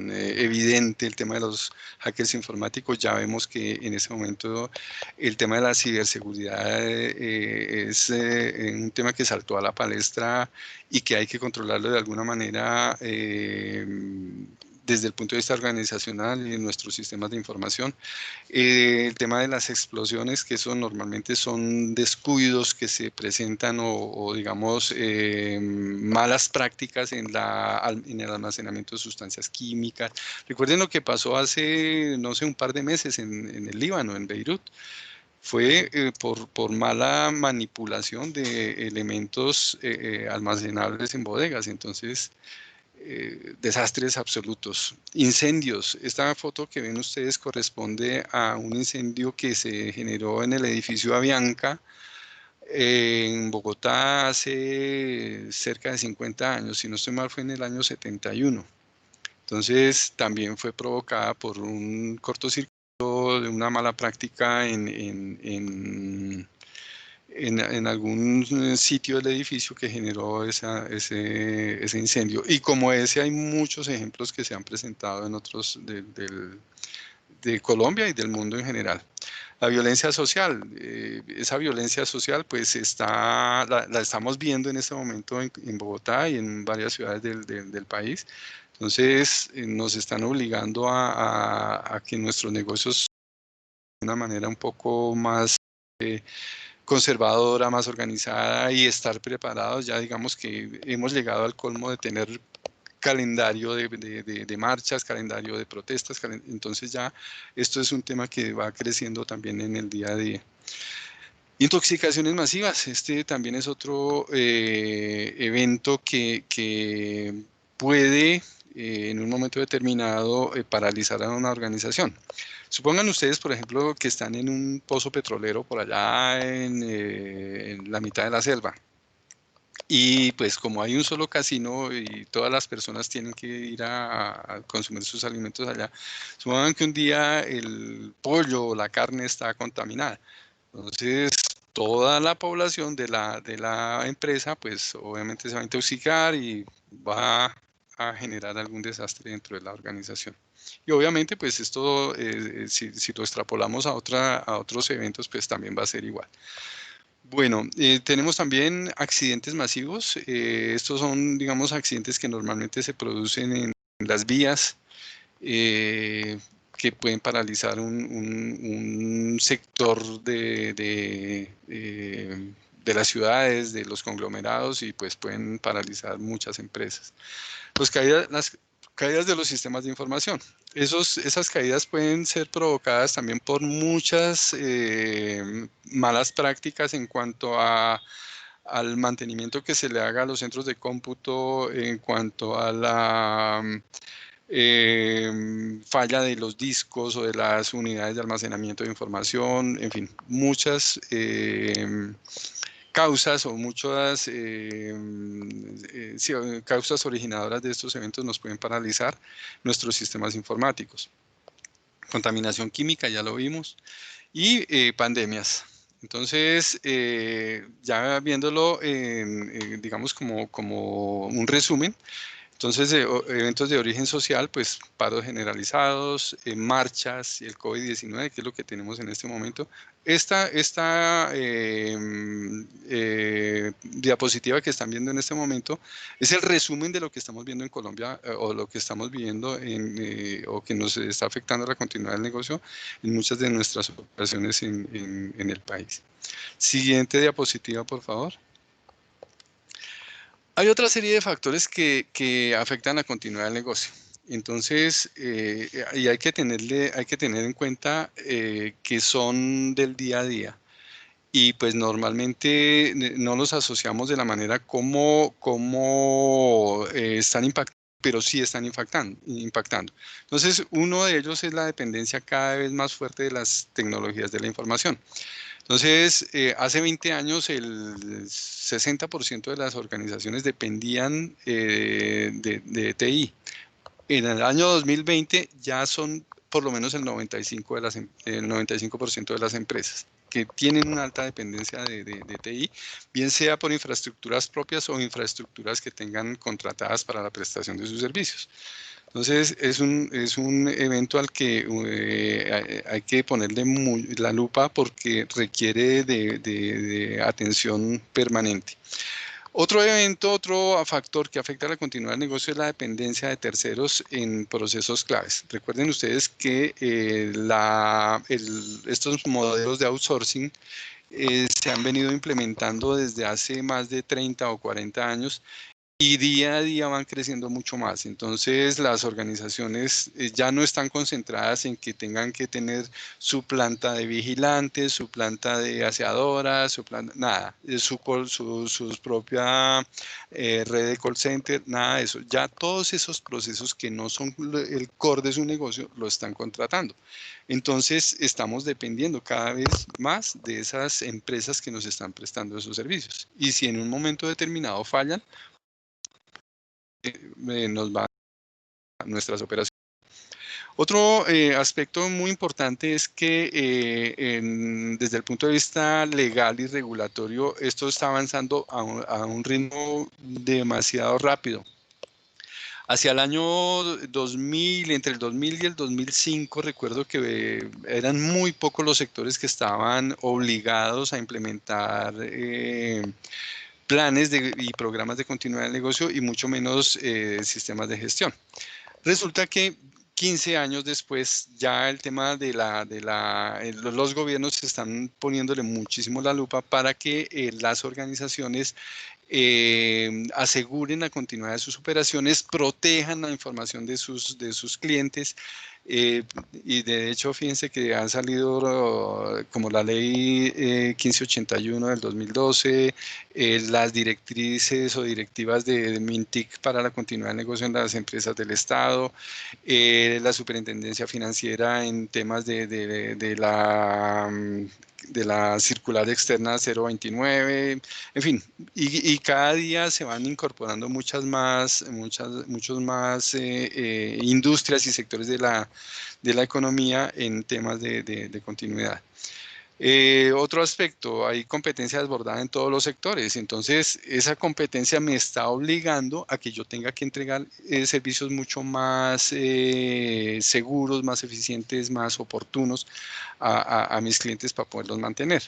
evidente el tema de los hackers informáticos. Ya vemos que en ese momento el tema de la ciberseguridad es un tema que saltó a la palestra y que hay que controlarlo de alguna manera desde el punto de vista organizacional y en nuestros sistemas de información. El tema de las explosiones, que eso normalmente son descuidos que se presentan o digamos, malas prácticas en el almacenamiento de sustancias químicas. Recuerden lo que pasó hace, no sé, un par de meses en el Líbano, en Beirut. Fue por mala manipulación de elementos almacenables en bodegas. Entonces, desastres absolutos. Incendios. Esta foto que ven ustedes corresponde a un incendio que se generó en el edificio Avianca en Bogotá hace cerca de 50 años. Si no estoy mal, fue en el año 71. Entonces, también fue provocada por un cortocircuito de una mala práctica en algún sitio del edificio que generó ese incendio. Y como ese hay muchos ejemplos que se han presentado en otros de Colombia y del mundo en general. La violencia social, esa violencia social pues la estamos viendo en este momento en Bogotá y en varias ciudades del país. Entonces nos están obligando a que nuestros negocios de una manera un poco más conservadora, más organizada y estar preparados. Ya digamos que hemos llegado al colmo de tener calendario de marchas, calendario de protestas, entonces ya esto es un tema que va creciendo también en el día a día. Intoxicaciones masivas, este también es otro evento que puede en un momento determinado paralizar a una organización. Supongan ustedes, por ejemplo, que están en un pozo petrolero por allá en la mitad de la selva. Y pues como hay un solo casino y todas las personas tienen que ir a consumir sus alimentos allá, supongan que un día el pollo o la carne está contaminada. Entonces, toda la población de la empresa, pues obviamente se va a intoxicar y va a generar algún desastre dentro de la organización. Y obviamente, pues esto, si lo extrapolamos a otros eventos, pues también va a ser igual. Bueno, tenemos también accidentes masivos. Estos son, digamos, accidentes que normalmente se producen en las vías, que pueden paralizar un sector de las ciudades, de los conglomerados, y pues pueden paralizar muchas empresas. Las caídas de los sistemas de información. Esas caídas pueden ser provocadas también por muchas malas prácticas en cuanto al mantenimiento que se le haga a los centros de cómputo, en cuanto a la falla de los discos o de las unidades de almacenamiento de información, en fin, muchas causas o muchas causas originadoras de estos eventos nos pueden paralizar nuestros sistemas informáticos. Contaminación química, ya lo vimos, y pandemias. Entonces, ya viéndolo, digamos, como un resumen, entonces, eventos de origen social, pues paros generalizados, marchas y el COVID-19, que es lo que tenemos en este momento. Esta diapositiva que están viendo en este momento es el resumen de lo que estamos viendo en Colombia o lo que estamos viviendo o que nos está afectando la continuidad del negocio en muchas de nuestras operaciones en el país. Siguiente diapositiva, por favor. Hay otra serie de factores que afectan la continuidad del negocio. Entonces, y hay que tener en cuenta que son del día a día. Y pues normalmente no los asociamos de la manera como están impactando, pero sí están impactando. Entonces, uno de ellos es la dependencia cada vez más fuerte de las tecnologías de la información. Entonces, hace 20 años el 60% de las organizaciones dependían de TI. En el año 2020 ya son por lo menos el 95% de las empresas que tienen una alta dependencia de TI, bien sea por infraestructuras propias o infraestructuras que tengan contratadas para la prestación de sus servicios. Entonces, es un evento al que hay que ponerle la lupa porque requiere de atención permanente. Otro factor que afecta a la continuidad del negocio es la dependencia de terceros en procesos claves. Recuerden ustedes que estos modelos de outsourcing se han venido implementando desde hace más de 30 o 40 años y día a día van creciendo mucho más. Entonces las organizaciones ya no están concentradas en que tengan que tener su planta de vigilantes, su planta de aseadoras, su planta, nada, su propia red de call center, nada de eso. Ya todos esos procesos que no son el core de su negocio lo están contratando. Entonces estamos dependiendo cada vez más de esas empresas que nos están prestando esos servicios. Y si en un momento determinado fallan, nos va a nuestras operaciones. Otro aspecto muy importante es que desde el punto de vista legal y regulatorio, esto está avanzando a un ritmo demasiado rápido. Hacia el año 2000, entre el 2000 y el 2005, recuerdo que eran muy pocos los sectores que estaban obligados a implementar planes y programas de continuidad del negocio y mucho menos sistemas de gestión. Resulta que 15 años después ya el tema de los gobiernos están poniéndole muchísimo la lupa para que las organizaciones aseguren la continuidad de sus operaciones, protejan la información de sus clientes. Y de hecho, fíjense que han salido como la ley 1581 del 2012, las directrices o directivas de MINTIC para la continuidad del negocio en las empresas del Estado, la superintendencia financiera en temas de la circular externa 029, en fin, y cada día se van incorporando muchos más industrias y sectores de la economía en temas de continuidad. Otro aspecto, hay competencia desbordada en todos los sectores, entonces esa competencia me está obligando a que yo tenga que entregar servicios mucho más seguros, más eficientes, más oportunos a mis clientes para poderlos mantener.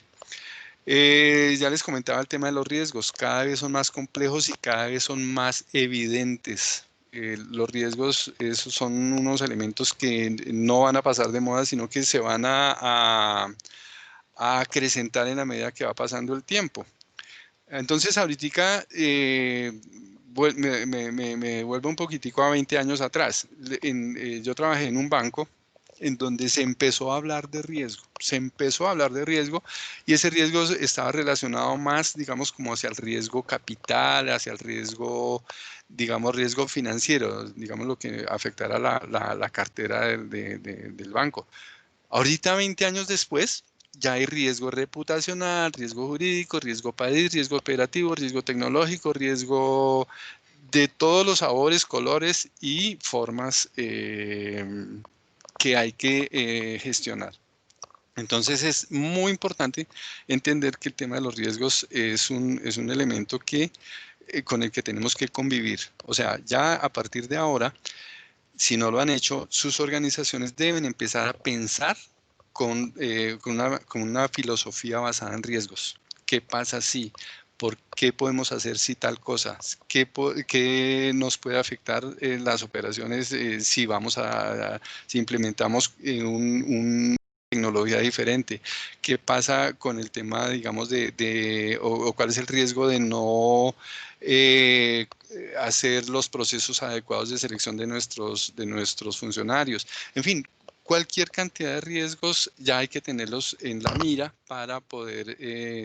Ya les comentaba el tema de los riesgos, cada vez son más complejos y cada vez son más evidentes. Los riesgos esos son unos elementos que no van a pasar de moda, sino que se van a acrecentar en la medida que va pasando el tiempo. Entonces, ahorita me vuelvo un poquitico a 20 años atrás. Yo trabajé en un banco en donde se empezó a hablar de riesgo. Se empezó a hablar de riesgo y ese riesgo estaba relacionado más, digamos, como hacia el riesgo capital, hacia el riesgo, digamos, riesgo financiero, digamos, lo que afectara la cartera del banco. Ahorita, 20 años después, ya hay riesgo reputacional, riesgo jurídico, riesgo país, riesgo operativo, riesgo tecnológico, riesgo de todos los sabores, colores y formas que hay que gestionar. Entonces es muy importante entender que el tema de los riesgos es un elemento con el que tenemos que convivir. O sea, ya a partir de ahora, si no lo han hecho, sus organizaciones deben empezar a pensar con una filosofía basada en riesgos. ¿Qué pasa si? ¿Por qué podemos hacer si tal cosa? ¿Qué nos puede afectar las operaciones si si implementamos una tecnología diferente? ¿Qué pasa con el tema, digamos, o cuál es el riesgo de no hacer los procesos adecuados de selección de nuestros funcionarios? En fin, cualquier cantidad de riesgos ya hay que tenerlos en la mira para poder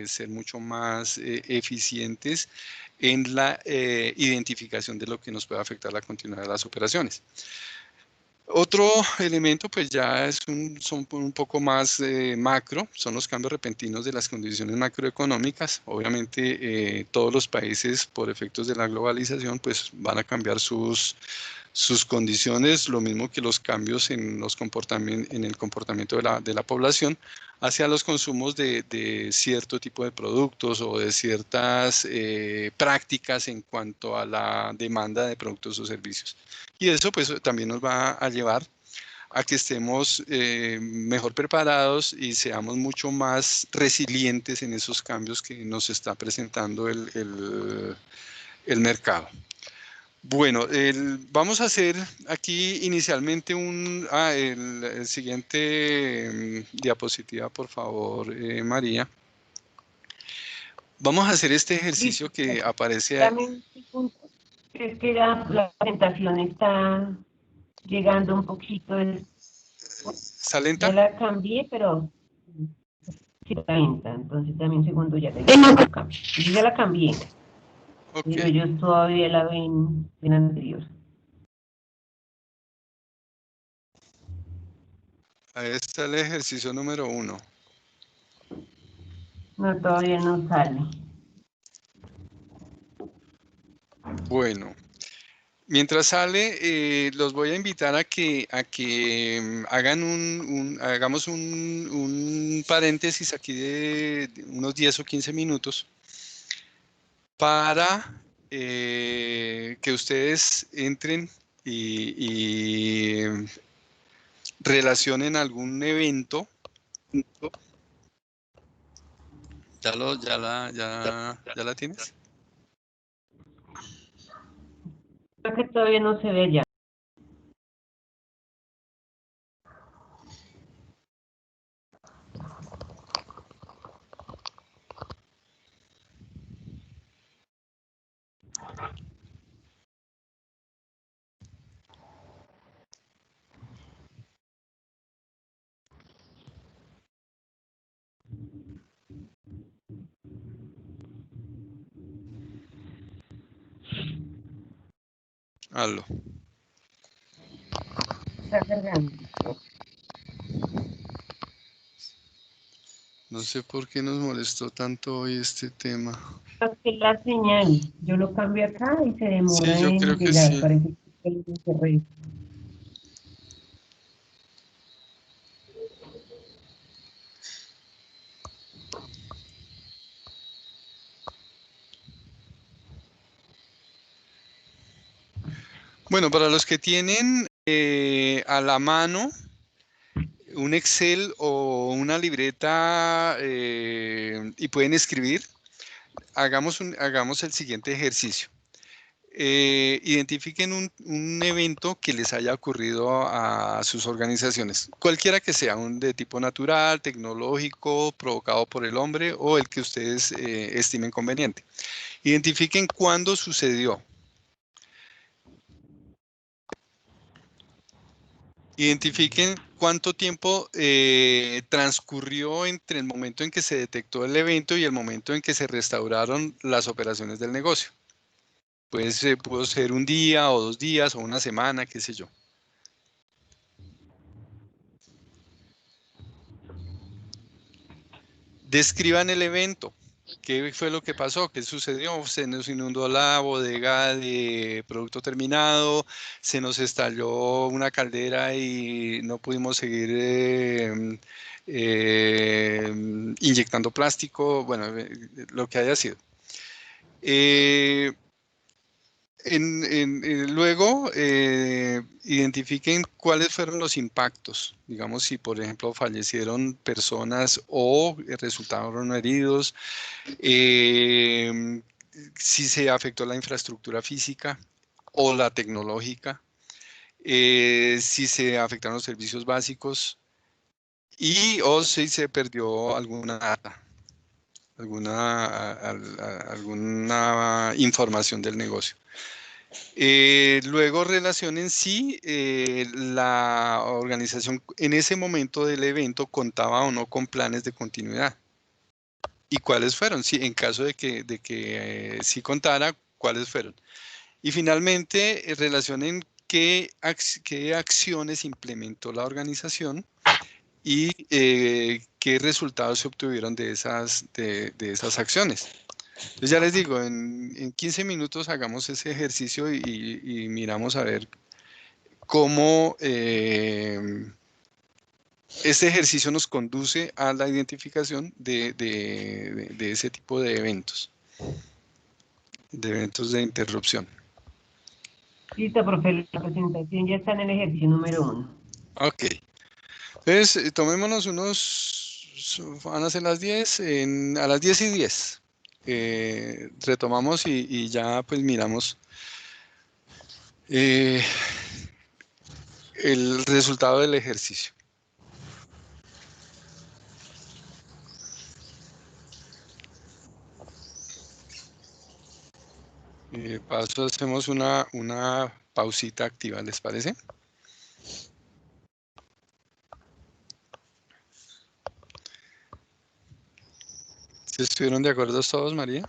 ser mucho más eficientes en la identificación de lo que nos puede afectar la continuidad de las operaciones. Otro elemento, pues ya son un poco más macro, son los cambios repentinos de las condiciones macroeconómicas. Obviamente todos los países, por efectos de la globalización, pues van a cambiar sus condiciones, lo mismo que los cambios en el comportamiento de la población hacia los consumos de cierto tipo de productos o de ciertas prácticas en cuanto a la demanda de productos o servicios. Y eso pues también nos va a llevar a que estemos mejor preparados y seamos mucho más resilientes en esos cambios que nos está presentando el mercado. Bueno, vamos a hacer aquí inicialmente el siguiente diapositiva, por favor, María. Vamos a hacer este ejercicio que aparece ahí. Dame un segundo. Es que la presentación está llegando un poquito. ¿Está lenta? Ya la cambié, pero sí está lenta. Entonces también un segundo ya te digo cambio. Yo ya la cambié, Ok. pero yo todavía la ven anterior. Ahí está el ejercicio número 1. No, todavía no sale. Bueno, mientras sale, los voy a invitar a que hagan hagamos un paréntesis aquí de unos 10 o 15 minutos para que ustedes entren y relacionen algún evento. ¿Ya la tienes? Creo que todavía no se ve ya. Hazlo. Está cargando. No sé por qué nos molestó tanto hoy este tema. Es que la señal, yo lo cambio acá y se demora Sí, yo creo en que llegar. sí. Parece que es un correo. Bueno, para los que tienen a la mano un Excel o una libreta y pueden escribir, hagamos el siguiente ejercicio. Identifiquen un evento que les haya ocurrido a sus organizaciones, cualquiera que sea, un de tipo natural, tecnológico, provocado por el hombre o el que ustedes estimen conveniente. Identifiquen cuándo sucedió. Identifiquen cuánto tiempo transcurrió entre el momento en que se detectó el evento y el momento en que se restauraron las operaciones del negocio. Pues pudo ser un día o 2 días o una semana, qué sé yo. Describan el evento. ¿Qué fue lo que pasó? ¿Qué sucedió? Se nos inundó la bodega de producto terminado, se nos estalló una caldera y no pudimos seguir inyectando plástico, bueno, lo que haya sido. Luego, identifiquen cuáles fueron los impactos. Digamos, si por ejemplo fallecieron personas o resultaron heridos, si se afectó la infraestructura física o la tecnológica, si se afectaron los servicios básicos o si se perdió alguna data, alguna información del negocio. Luego relacionen si la organización en ese momento del evento contaba o no con planes de continuidad. ¿Y cuáles fueron? Si en caso de que sí contara, ¿cuáles fueron? Y finalmente, relacionen qué acciones implementó la organización y qué resultados se obtuvieron de esas acciones. Entonces ya les digo, en 15 minutos hagamos ese ejercicio y miramos a ver cómo este ejercicio nos conduce a la identificación de ese tipo de eventos de interrupción. Listo, profe, la presentación ya está en el ejercicio número 1. Ok. Entonces, tomémonos van a ser las 10, a las 10:10. Retomamos y ya pues miramos el resultado del ejercicio. Paso, hacemos una pausita activa, ¿les parece? ¿Se estuvieron de acuerdo todos, María?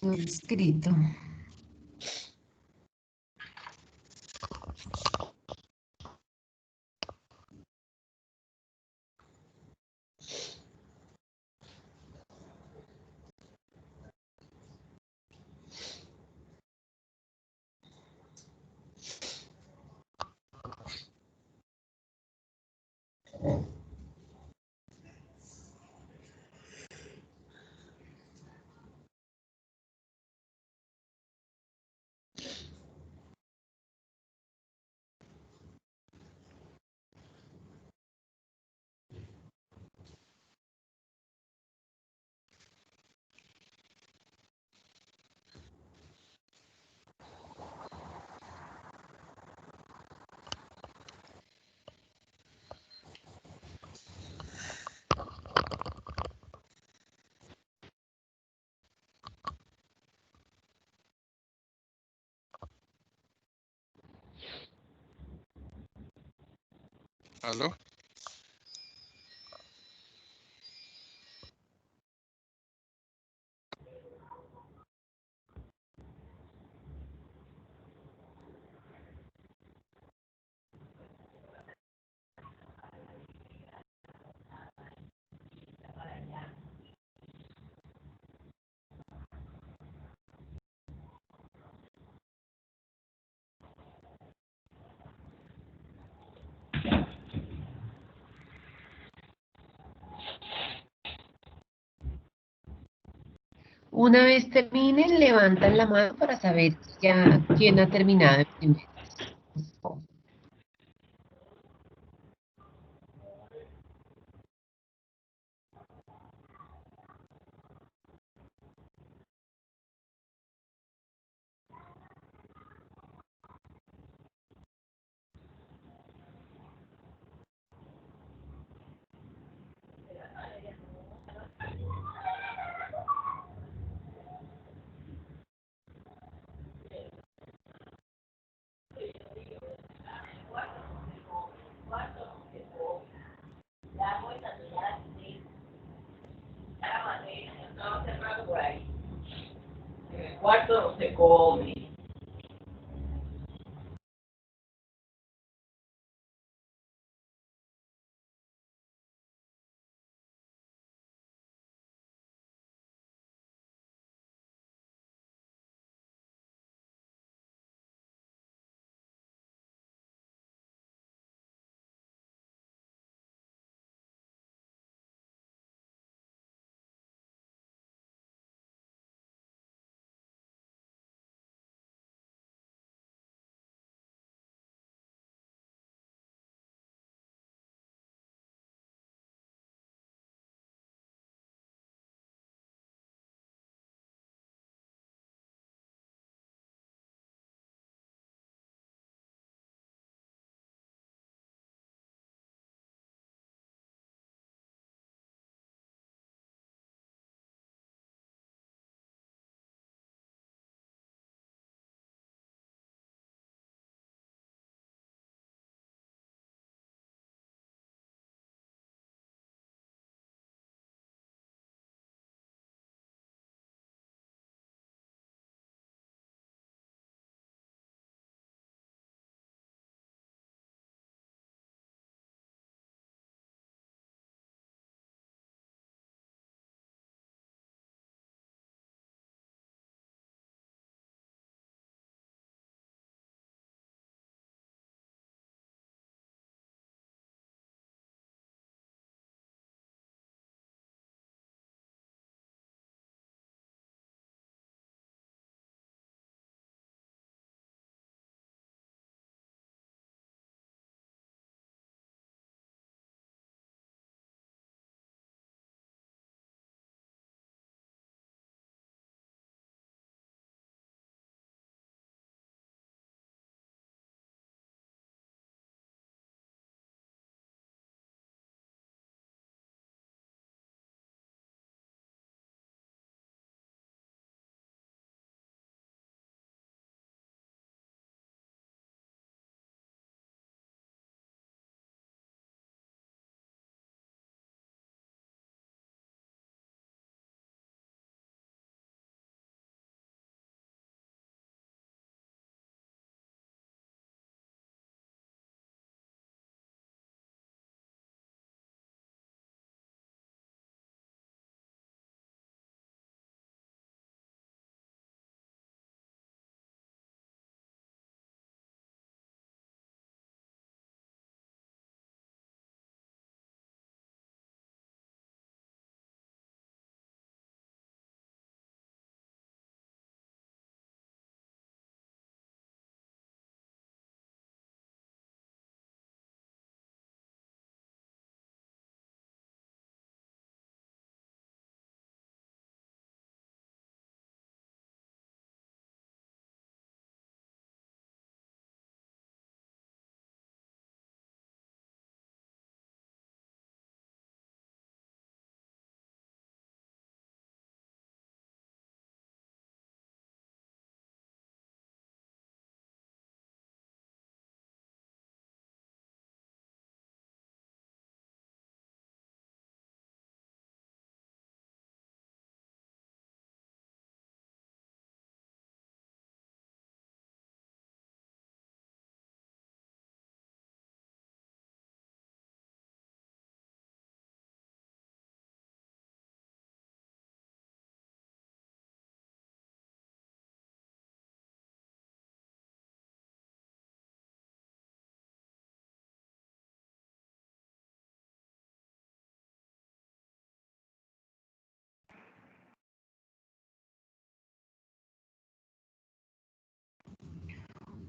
Escrito. ¿Aló? Una vez terminen, levantan la mano para saber ya quién ha terminado primero. Cuarto no se come.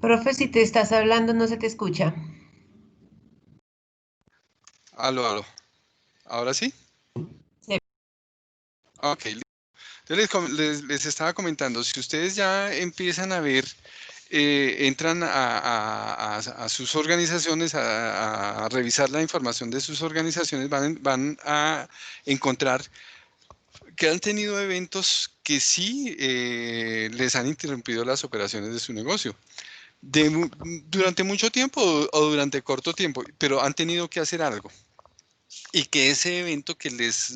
Profe, si te estás hablando no se te escucha. Aló, aló. ¿Ahora sí? Sí. Ok. Entonces les estaba comentando, si ustedes ya empiezan a ver, entran a sus organizaciones, a revisar la información de sus organizaciones, van a encontrar que han tenido eventos que sí les han interrumpido las operaciones de su negocio. Durante mucho tiempo o durante corto tiempo, pero han tenido que hacer algo. Y que ese evento que les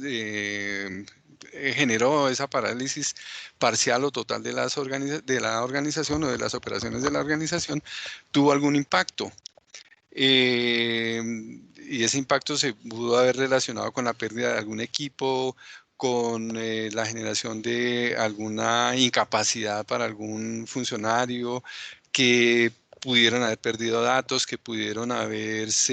generó esa parálisis parcial o total de de la organización o de las operaciones de la organización tuvo algún impacto. Y ese impacto se pudo haber relacionado con la pérdida de algún equipo, con la generación de alguna incapacidad para algún funcionario, que pudieron haber perdido datos, que pudieron haberse,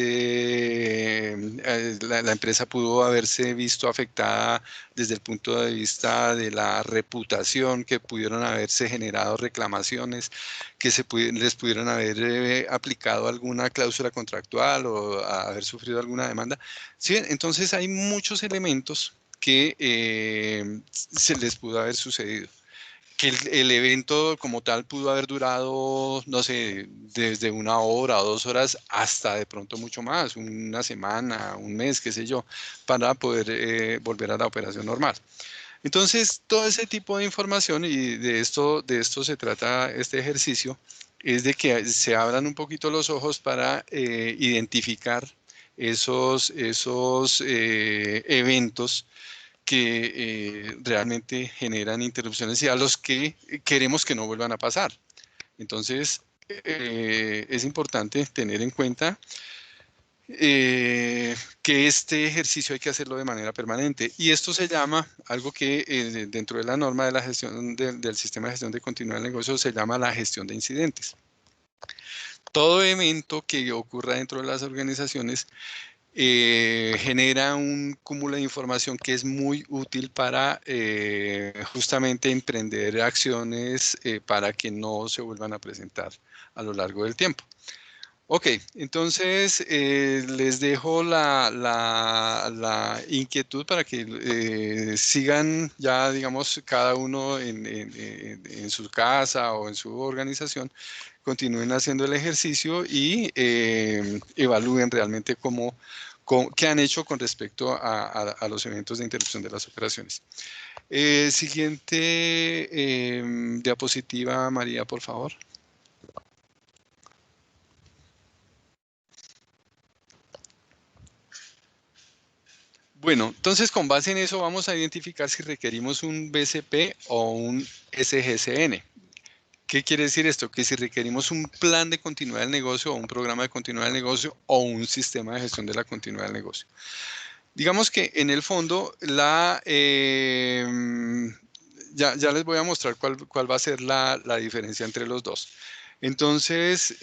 la empresa pudo haberse visto afectada desde el punto de vista de la reputación, que pudieron haberse generado reclamaciones, que les pudieron haber aplicado alguna cláusula contractual o haber sufrido alguna demanda. ¿Sí? Entonces hay muchos elementos que se les pudo haber sucedido. Que el evento como tal pudo haber durado, no sé, desde 1 hora o 2 horas hasta de pronto mucho más, una semana, un mes, qué sé yo, para poder volver a la operación normal. Entonces, todo ese tipo de información, y de esto se trata este ejercicio, es de que se abran un poquito los ojos para identificar esos eventos que realmente generan interrupciones y a los que queremos que no vuelvan a pasar. Entonces, es importante tener en cuenta que este ejercicio hay que hacerlo de manera permanente. Y esto se llama, algo que dentro de la norma de la gestión del sistema de gestión de continuidad del negocio, se llama la gestión de incidentes. Todo evento que ocurra dentro de las organizaciones genera un cúmulo de información que es muy útil para justamente emprender acciones para que no se vuelvan a presentar a lo largo del tiempo. Ok, entonces les dejo la inquietud para que sigan ya, digamos, cada uno en su casa o en su organización, continúen haciendo el ejercicio y evalúen realmente qué han hecho con respecto a los eventos de interrupción de las operaciones. Siguiente diapositiva, María, por favor. Bueno, entonces con base en eso vamos a identificar si requerimos un BCP o un SGCN. ¿Qué quiere decir esto? Que si requerimos un plan de continuidad del negocio o un programa de continuidad del negocio o un sistema de gestión de la continuidad del negocio. Digamos que en el fondo ya les voy a mostrar cuál va a ser la diferencia entre los dos. Entonces,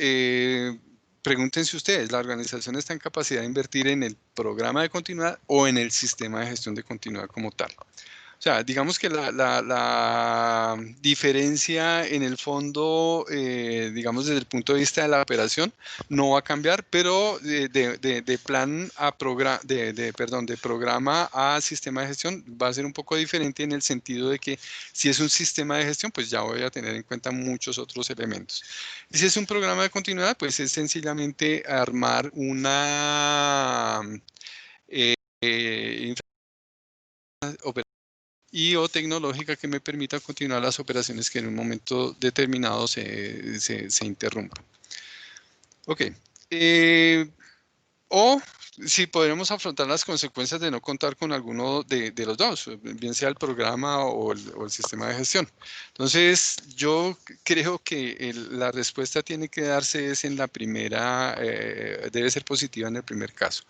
pregúntense ustedes, ¿la organización está en capacidad de invertir en el programa de continuidad o en el sistema de gestión de continuidad como tal? O sea, digamos que la diferencia en el fondo, digamos desde el punto de vista de la operación, no va a cambiar, pero de plan a programa, de programa a sistema de gestión va a ser un poco diferente en el sentido de que si es un sistema de gestión, pues ya voy a tener en cuenta muchos otros elementos. Y si es un programa de continuidad, pues es sencillamente armar una operación y o tecnológica que me permita continuar las operaciones que en un momento determinado se interrumpan. Ok. O si podremos afrontar las consecuencias de no contar con alguno de los dos, bien sea el programa o el sistema de gestión. Entonces, yo creo que la respuesta tiene que darse en la primera, debe ser positiva en el primer caso.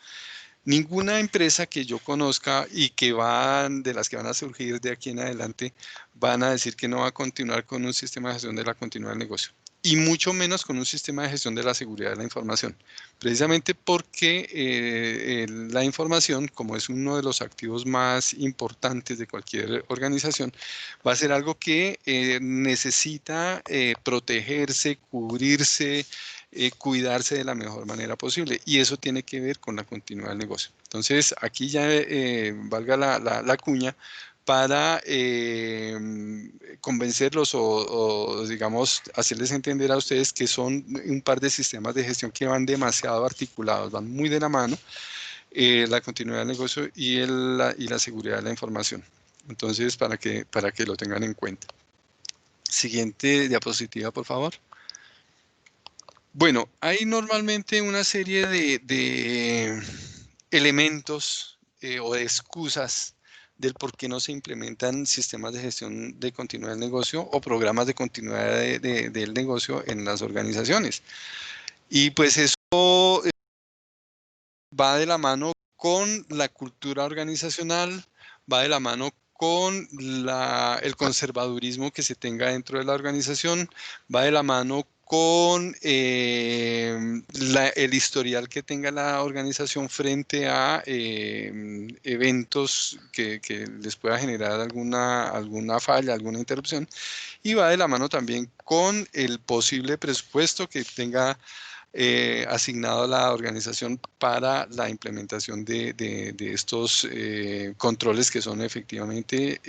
Ninguna empresa que yo conozca y de las que van a surgir de aquí en adelante, van a decir que no va a continuar con un sistema de gestión de la continuidad del negocio. y mucho menos con un sistema de gestión de la seguridad de la información, precisamente porque la información, como es uno de los activos más importantes de cualquier organización, va a ser algo que necesita protegerse, cubrirse, cuidarse de la mejor manera posible, y eso tiene que ver con la continuidad del negocio. Entonces, aquí ya valga la cuña, para convencerlos o, digamos, hacerles entender a ustedes que son un par de sistemas de gestión que van demasiado articulados, van muy de la mano, la continuidad del negocio y la seguridad de la información. Entonces, para que lo tengan en cuenta. Siguiente diapositiva, por favor. Bueno, hay normalmente una serie de elementos o de excusas del por qué no se implementan sistemas de gestión de continuidad del negocio o programas de continuidad del negocio en las organizaciones. Y pues eso va de la mano con la cultura organizacional, va de la mano con el conservadurismo que se tenga dentro de la organización, va de la mano con el historial que tenga la organización frente a eventos que les pueda generar alguna falla, alguna interrupción, y va de la mano también con el posible presupuesto que tenga asignado a la organización para la implementación de estos controles que son efectivamente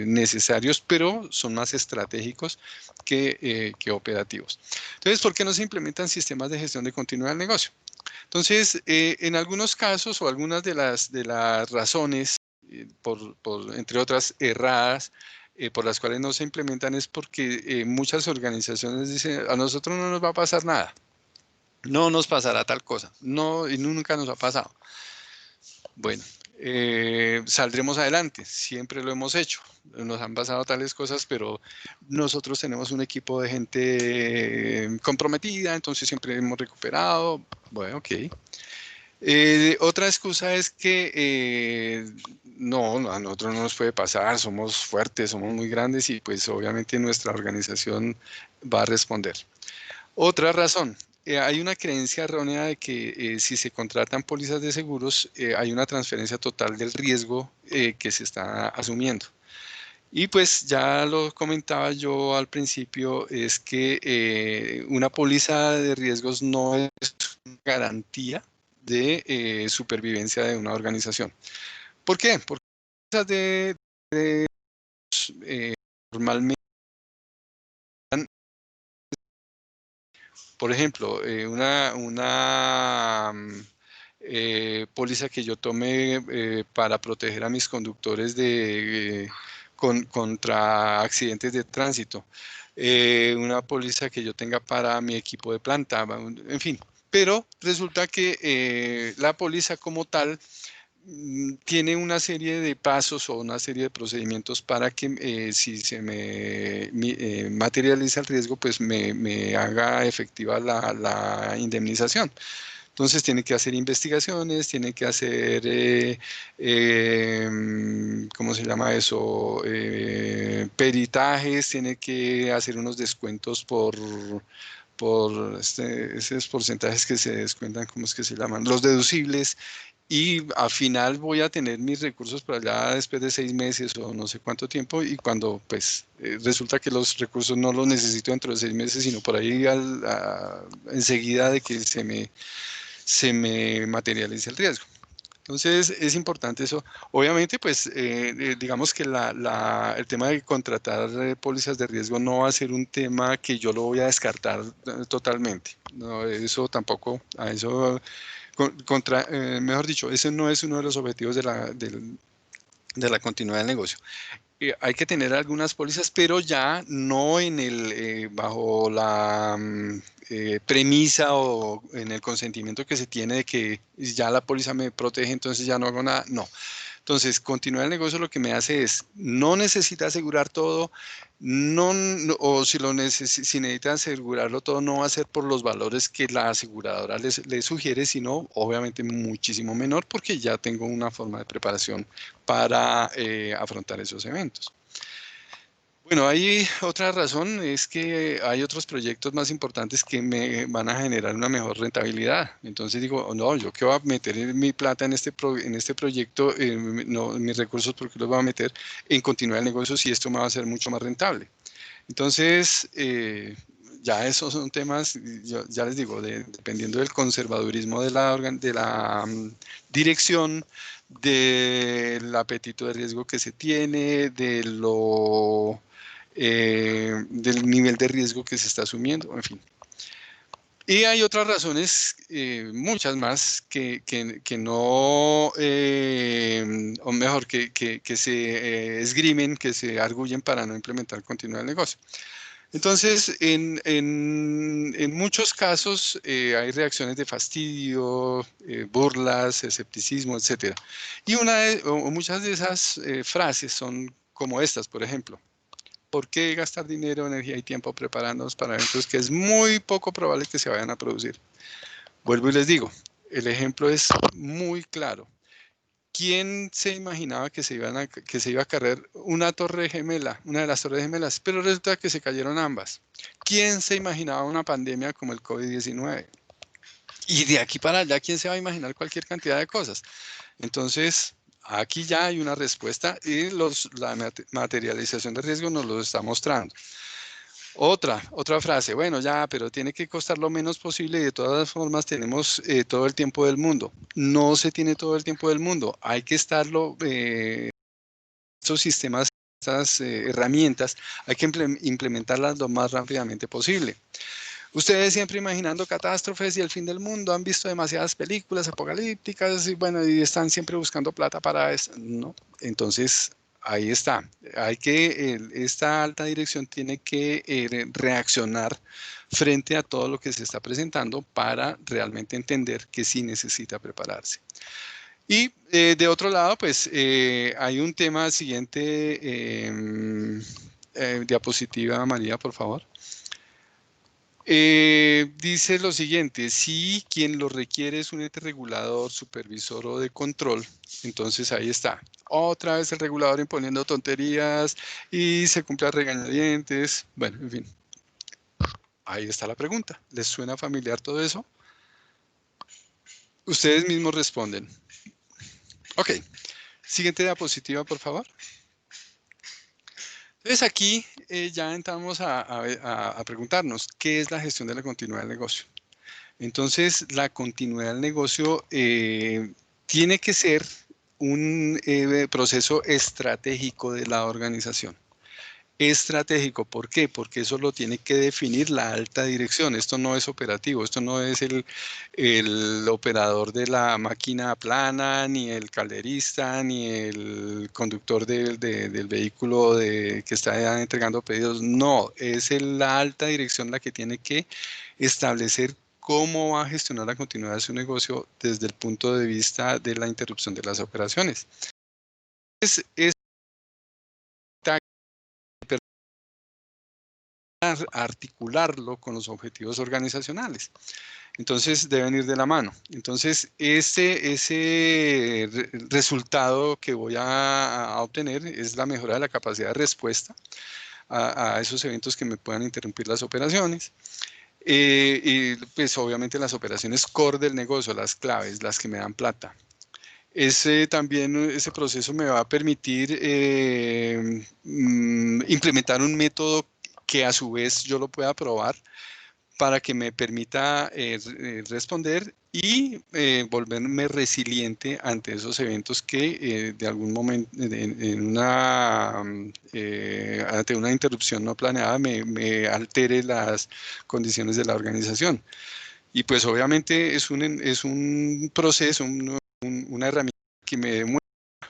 necesarios, pero son más estratégicos que operativos. Entonces, ¿por qué no se implementan sistemas de gestión de continuidad del negocio? Entonces, en algunos casos o algunas de las razones, entre otras erradas, por las cuales no se implementan es porque muchas organizaciones dicen, a nosotros no nos va a pasar nada. No nos pasará tal cosa, no, y nunca nos ha pasado. Bueno, saldremos adelante, siempre lo hemos hecho. Nos han pasado tales cosas, pero nosotros tenemos un equipo de gente comprometida, entonces siempre hemos recuperado. Bueno, ok. Otra excusa es que no, a nosotros no nos puede pasar, somos fuertes, somos muy grandes y pues obviamente nuestra organización va a responder. Otra razón, hay una creencia errónea de que si se contratan pólizas de seguros, hay una transferencia total del riesgo que se está asumiendo. Y pues ya lo comentaba yo al principio, es que una póliza de riesgos no es una garantía de supervivencia de una organización. ¿Por qué? Porque las pólizas de normalmente, por ejemplo, una póliza que yo tome para proteger a mis conductores contra accidentes de tránsito, una póliza que yo tenga para mi equipo de planta, en fin. Pero resulta que la póliza como tal tiene una serie de pasos o una serie de procedimientos para que si se me materializa el riesgo, pues me haga efectiva la indemnización. Entonces tiene que hacer investigaciones, tiene que hacer, ¿cómo se llama eso? Peritajes, tiene que hacer unos descuentos por esos porcentajes que se descuentan, ¿cómo es que se llaman? Los deducibles. Y al final voy a tener mis recursos para allá después de 6 meses o no sé cuánto tiempo, y cuando pues resulta que los recursos no los necesito dentro de 6 meses, sino por ahí enseguida de que se me materialice el riesgo. Entonces es importante eso. Obviamente, pues digamos que el tema de contratar pólizas de riesgo no va a ser un tema que yo lo voy a descartar totalmente. No, eso tampoco, a eso, mejor dicho, ese no es uno de los objetivos de la continuidad del negocio. Hay que tener algunas pólizas, pero ya no bajo la premisa o en el consentimiento que se tiene de que ya la póliza me protege, entonces ya no hago nada. No. Entonces, continuar el negocio lo que me hace es, no necesita asegurar todo, o si necesita asegurarlo todo, no va a ser por los valores que la aseguradora le sugiere, sino obviamente muchísimo menor, porque ya tengo una forma de preparación para afrontar esos eventos. Bueno, hay otra razón, es que hay otros proyectos más importantes que me van a generar una mejor rentabilidad. Entonces digo, no, yo qué voy a meter mi plata en este proyecto, no, mis recursos, porque los voy a meter en continuar el negocio si esto me va a ser mucho más rentable. Entonces, ya esos son temas, ya les digo, dependiendo del conservadurismo de la dirección, del apetito de riesgo que se tiene, del nivel de riesgo que se está asumiendo, en fin. Y hay otras razones, muchas más, que no, o mejor, que se esgrimen, que se arguyen para no implementar continuar el negocio. Entonces, en muchos casos hay reacciones de fastidio, burlas, escepticismo, etc. Y muchas de esas frases son como estas, por ejemplo. ¿Por qué gastar dinero, energía y tiempo preparándonos para eventos que es muy poco probable que se vayan a producir? Vuelvo y les digo, el ejemplo es muy claro. ¿Quién se imaginaba que se iba a caer una torre gemela, una de las torres gemelas? Pero resulta que se cayeron ambas. ¿Quién se imaginaba una pandemia como el COVID-19? Y de aquí para allá, ¿quién se va a imaginar cualquier cantidad de cosas? Entonces, aquí ya hay una respuesta y la materialización de riesgo nos lo está mostrando. Otra frase, bueno, ya, pero tiene que costar lo menos posible y de todas formas tenemos todo el tiempo del mundo. No se tiene todo el tiempo del mundo, hay que estarlo, estos sistemas, estas herramientas, hay que implementarlas lo más rápidamente posible. Ustedes siempre imaginando catástrofes y el fin del mundo, han visto demasiadas películas apocalípticas y bueno, y están siempre buscando plata para eso. No, entonces ahí está. Esta alta dirección tiene que reaccionar frente a todo lo que se está presentando para realmente entender que sí necesita prepararse. Y de otro lado, pues hay un tema siguiente, diapositiva María, por favor. Dice lo siguiente, si quien lo requiere es un ente regulador, supervisor o de control, entonces ahí está. Otra vez el regulador imponiendo tonterías y se cumple a regañadientes. Bueno, en fin. Ahí está la pregunta. ¿Les suena familiar todo eso? Ustedes mismos responden. Ok. Siguiente diapositiva, por favor. Entonces aquí ya entramos a preguntarnos, ¿qué es la gestión de la continuidad del negocio? Entonces, la continuidad del negocio tiene que ser un proceso estratégico de la organización. Estratégico, ¿por qué? Porque eso lo tiene que definir la alta dirección. Esto no es operativo, esto no es el operador de la máquina plana, ni el calderista, ni el conductor del vehículo que está entregando pedidos. No, es la alta dirección la que tiene que establecer cómo va a gestionar la continuidad de su negocio desde el punto de vista de la interrupción de las operaciones. Es articularlo con los objetivos organizacionales. Entonces deben ir de la mano. Entonces ese resultado que voy a obtener es la mejora de la capacidad de respuesta a esos eventos que me puedan interrumpir las operaciones. Y pues obviamente las operaciones core del negocio, las claves, las que me dan plata. Ese proceso me va a permitir implementar un método que a su vez yo lo pueda probar para que me permita responder y volverme resiliente ante esos eventos que de algún momento, ante una interrupción no planeada, me altere las condiciones de la organización. Y pues obviamente es un proceso, una herramienta que me demuestra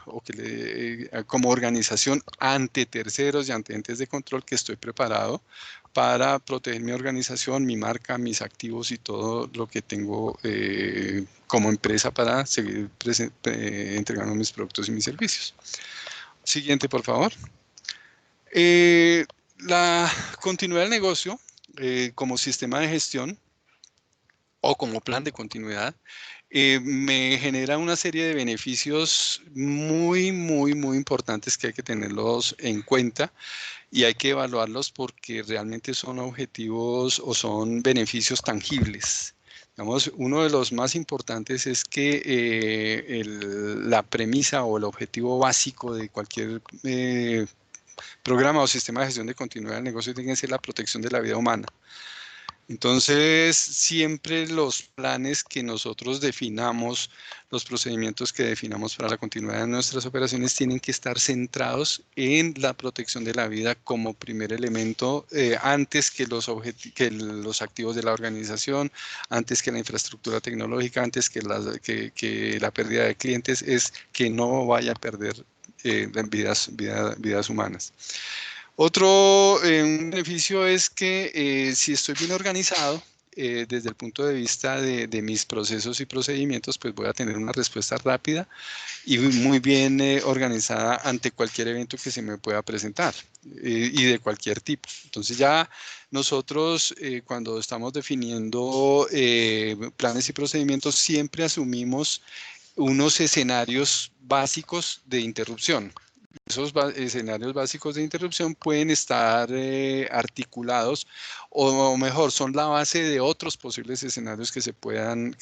o que como organización ante terceros y ante entes de control que estoy preparado para proteger mi organización, mi marca, mis activos y todo lo que tengo como empresa para seguir entregando mis productos y mis servicios. Siguiente, por favor. La continuidad del negocio como sistema de gestión o como plan de continuidad me genera una serie de beneficios muy, muy, muy importantes que hay que tenerlos en cuenta y hay que evaluarlos porque realmente son objetivos o son beneficios tangibles. Digamos, uno de los más importantes es que la premisa o el objetivo básico de cualquier programa o sistema de gestión de continuidad del negocio tiene que ser la protección de la vida humana. Entonces, siempre los planes que nosotros definamos, los procedimientos que definamos para la continuidad de nuestras operaciones tienen que estar centrados en la protección de la vida como primer elemento, antes que los activos de la organización, antes que la infraestructura tecnológica, antes que la pérdida de clientes, es que no vaya a perder vidas humanas. Otro un beneficio es que si estoy bien organizado, desde el punto de vista de mis procesos y procedimientos, pues voy a tener una respuesta rápida y muy bien organizada ante cualquier evento que se me pueda presentar y de cualquier tipo. Entonces ya nosotros cuando estamos definiendo planes y procedimientos siempre asumimos unos escenarios básicos de interrupción. Esos escenarios básicos de interrupción pueden estar articulados o mejor, son la base de otros posibles escenarios que se puedan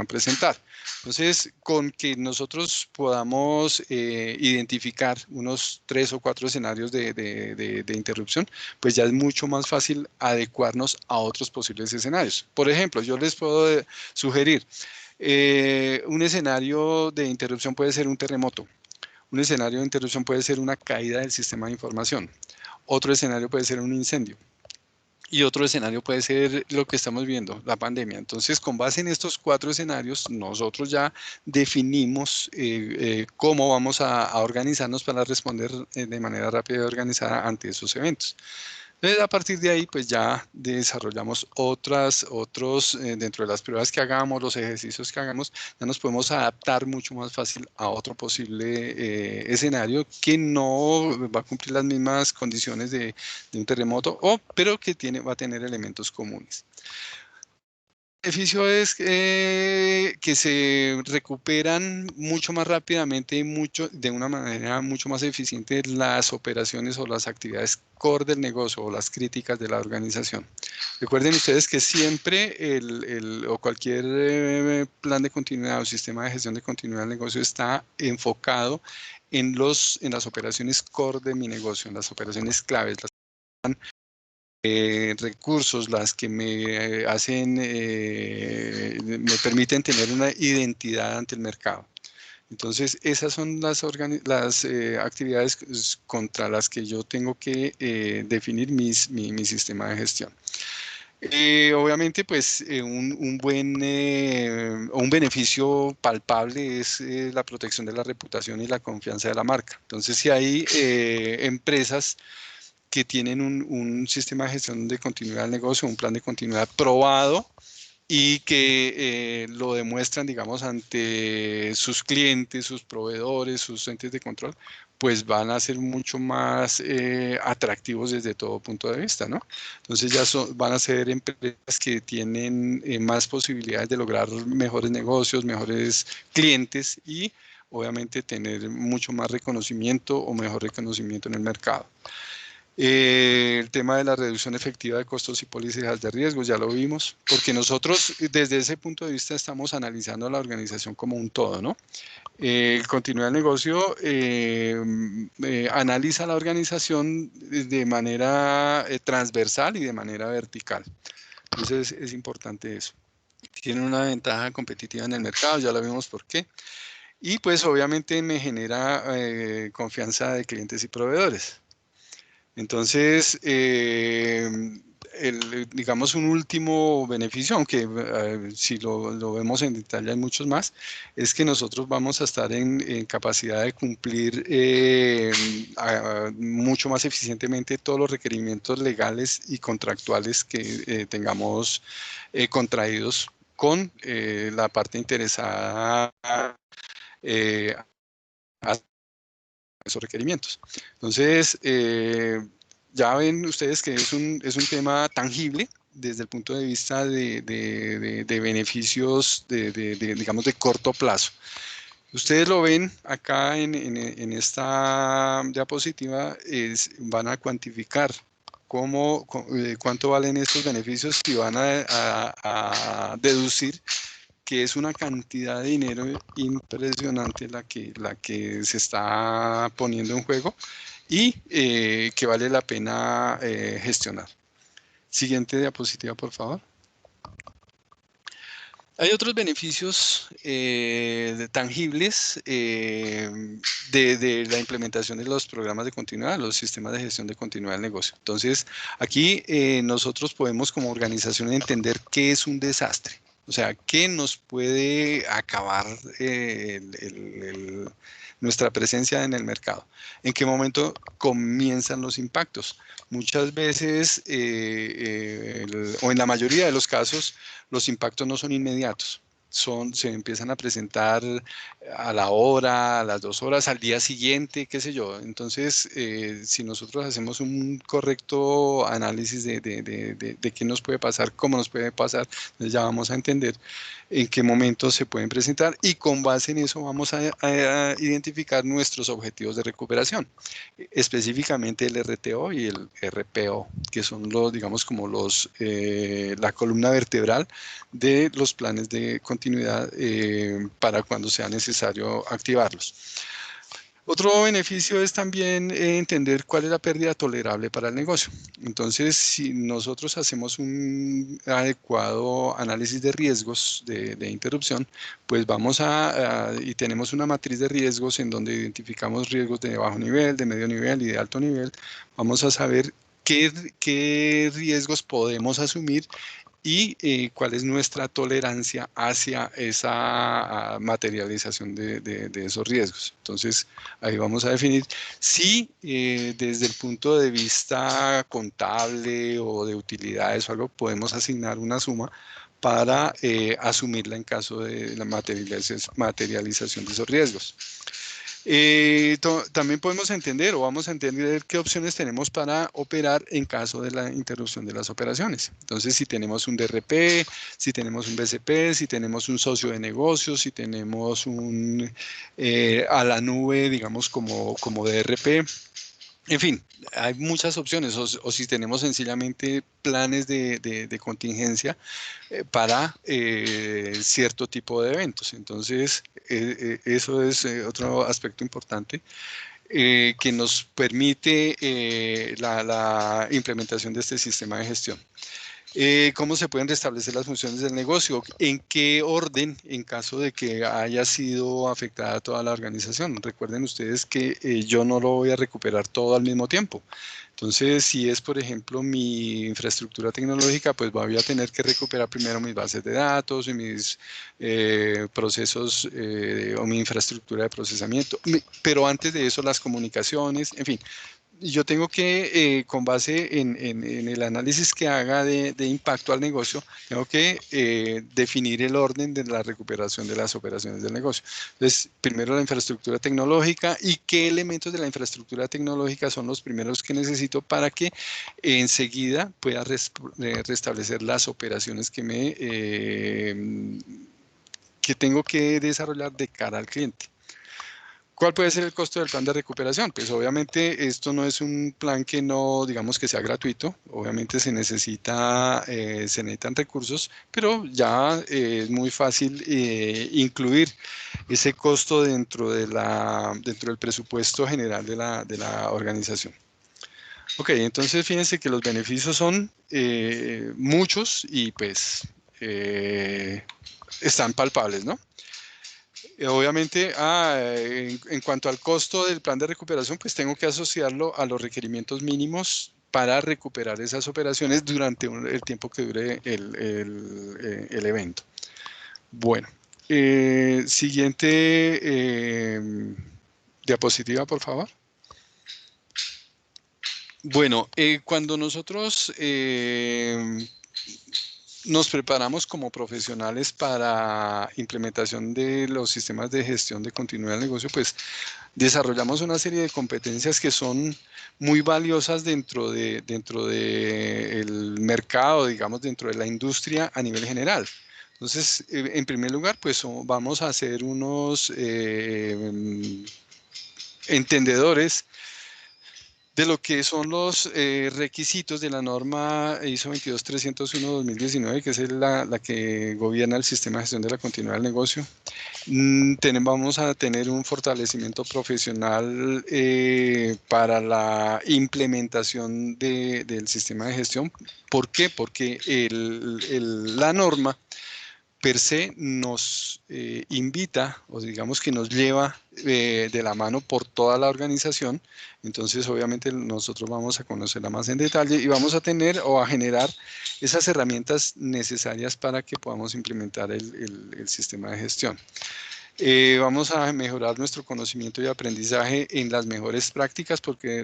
presentar. Entonces, con que nosotros podamos identificar unos 3 o 4 escenarios de interrupción, pues ya es mucho más fácil adecuarnos a otros posibles escenarios. Por ejemplo, yo les puedo sugerir, un escenario de interrupción puede ser un terremoto. Un escenario de interrupción puede ser una caída del sistema de información. Otro escenario puede ser un incendio. Y otro escenario puede ser lo que estamos viendo, la pandemia. Entonces, con base en estos 4 escenarios, nosotros ya definimos cómo vamos a organizarnos para responder de manera rápida y organizada ante esos eventos. Entonces, a partir de ahí, pues ya desarrollamos otros, dentro de las pruebas que hagamos, los ejercicios que hagamos, ya nos podemos adaptar mucho más fácil a otro posible escenario que no va a cumplir las mismas condiciones de un terremoto, pero que va a tener elementos comunes. El beneficio es que se recuperan mucho más rápidamente y de una manera mucho más eficiente las operaciones o las actividades core del negocio o las críticas de la organización. Recuerden ustedes que siempre o cualquier plan de continuidad o sistema de gestión de continuidad del negocio está enfocado en las operaciones core de mi negocio, en las operaciones claves, recursos, las que me me permiten tener una identidad ante el mercado. Entonces, esas son las actividades contra las que yo tengo que definir mi sistema de gestión. Obviamente, pues un beneficio palpable es la protección de la reputación y la confianza de la marca. Entonces, si hay empresas que tienen un sistema de gestión de continuidad del negocio, un plan de continuidad probado y que lo demuestran, digamos, ante sus clientes, sus proveedores, sus entes de control, pues van a ser mucho más atractivos desde todo punto de vista, ¿no? Entonces ya van a ser empresas que tienen más posibilidades de lograr mejores negocios, mejores clientes y obviamente tener mucho más reconocimiento o mejor reconocimiento en el mercado. El tema de la reducción efectiva de costos y pólizas de riesgos, ya lo vimos, porque nosotros desde ese punto de vista estamos analizando a la organización como un todo, ¿no? Continuidad del negocio analiza la organización de manera transversal y de manera vertical. Entonces es importante eso. Tiene una ventaja competitiva en el mercado, ya lo vimos por qué. Y pues obviamente me genera confianza de clientes y proveedores. Entonces, digamos un último beneficio, aunque si lo vemos en detalle hay muchos más, es que nosotros vamos a estar en capacidad de cumplir mucho más eficientemente todos los requerimientos legales y contractuales que tengamos contraídos con la parte interesada a esos requerimientos. Entonces, ya ven ustedes que es un tema tangible, desde el punto de vista de beneficios digamos, de corto plazo. Ustedes lo ven acá en esta diapositiva, van a cuantificar cuánto valen estos beneficios y van a deducir que es una cantidad de dinero impresionante la que se está poniendo en juego y que vale la pena gestionar. Siguiente diapositiva, por favor. Hay otros beneficios tangibles de la implementación de los programas de continuidad, los sistemas de gestión de continuidad del negocio. Entonces, aquí nosotros podemos como organización entender qué es un desastre. O sea, qué nos puede acabar nuestra presencia en el mercado. ¿En qué momento comienzan los impactos? Muchas veces, o en la mayoría de los casos, los impactos no son inmediatos. Se empiezan a presentar a la hora, a las 2 horas, al día siguiente, qué sé yo. Entonces, si nosotros hacemos un correcto análisis de qué nos puede pasar, cómo nos puede pasar, entonces ya vamos a entender en qué momentos se pueden presentar y con base en eso vamos a identificar nuestros objetivos de recuperación, específicamente el RTO y el RPO, que son los, digamos, como la columna vertebral de los planes de continuidad para cuando sea necesario activarlos. Otro beneficio es también entender cuál es la pérdida tolerable para el negocio. Entonces, si nosotros hacemos un adecuado análisis de riesgos de interrupción, pues vamos y tenemos una matriz de riesgos en donde identificamos riesgos de bajo nivel, de medio nivel y de alto nivel. Vamos a saber qué riesgos podemos asumir y cuál es nuestra tolerancia hacia esa materialización de esos riesgos. Entonces, ahí vamos a definir si desde el punto de vista contable o de utilidades o algo, podemos asignar una suma para asumirla en caso de la materialización de esos riesgos. También podemos entender o vamos a entender qué opciones tenemos para operar en caso de la interrupción de las operaciones. Entonces, si tenemos un DRP, si tenemos un BCP, si tenemos un socio de negocios, si tenemos a la nube, digamos, como DRP. En fin, hay muchas opciones, o si tenemos sencillamente planes de contingencia para cierto tipo de eventos. Entonces, eso es otro aspecto importante que nos permite la implementación de este sistema de gestión. ¿Cómo se pueden restablecer las funciones del negocio? ¿En qué orden en caso de que haya sido afectada toda la organización? Recuerden ustedes que yo no lo voy a recuperar todo al mismo tiempo. Entonces, si es, por ejemplo, mi infraestructura tecnológica, pues voy a tener que recuperar primero mis bases de datos y mis procesos o mi infraestructura de procesamiento. Pero antes de eso, las comunicaciones, en fin. Yo tengo que, con base en el análisis que haga de impacto al negocio, tengo que definir el orden de la recuperación de las operaciones del negocio. Entonces, primero la infraestructura tecnológica y qué elementos de la infraestructura tecnológica son los primeros que necesito para que enseguida pueda restablecer las operaciones que tengo que desarrollar de cara al cliente. ¿Cuál puede ser el costo del plan de recuperación? Pues obviamente esto no es un plan que no, digamos que sea gratuito, obviamente se necesitan recursos, pero ya es muy fácil incluir ese costo dentro del presupuesto general de la organización. Ok, entonces fíjense que los beneficios son muchos y pues están palpables, ¿no? Obviamente, en cuanto al costo del plan de recuperación, pues tengo que asociarlo a los requerimientos mínimos para recuperar esas operaciones durante el tiempo que dure el evento. Bueno, siguiente diapositiva, por favor. Bueno, cuando nosotros nos preparamos como profesionales para implementación de los sistemas de gestión de continuidad del negocio, pues desarrollamos una serie de competencias que son muy valiosas dentro de el mercado, digamos, dentro de la industria a nivel general. Entonces, en primer lugar, pues vamos a hacer unos entendedores de lo que son los requisitos de la norma ISO 22301-2019, que es la que gobierna el sistema de gestión de la continuidad del negocio. Vamos a tener un fortalecimiento profesional para la implementación del sistema de gestión. ¿Por qué? Porque la norma per se nos invita, o digamos que nos lleva de la mano por toda la organización. Entonces, obviamente, nosotros vamos a conocerla más en detalle y vamos a tener o a generar esas herramientas necesarias para que podamos implementar el sistema de gestión. Vamos a mejorar nuestro conocimiento y aprendizaje en las mejores prácticas, porque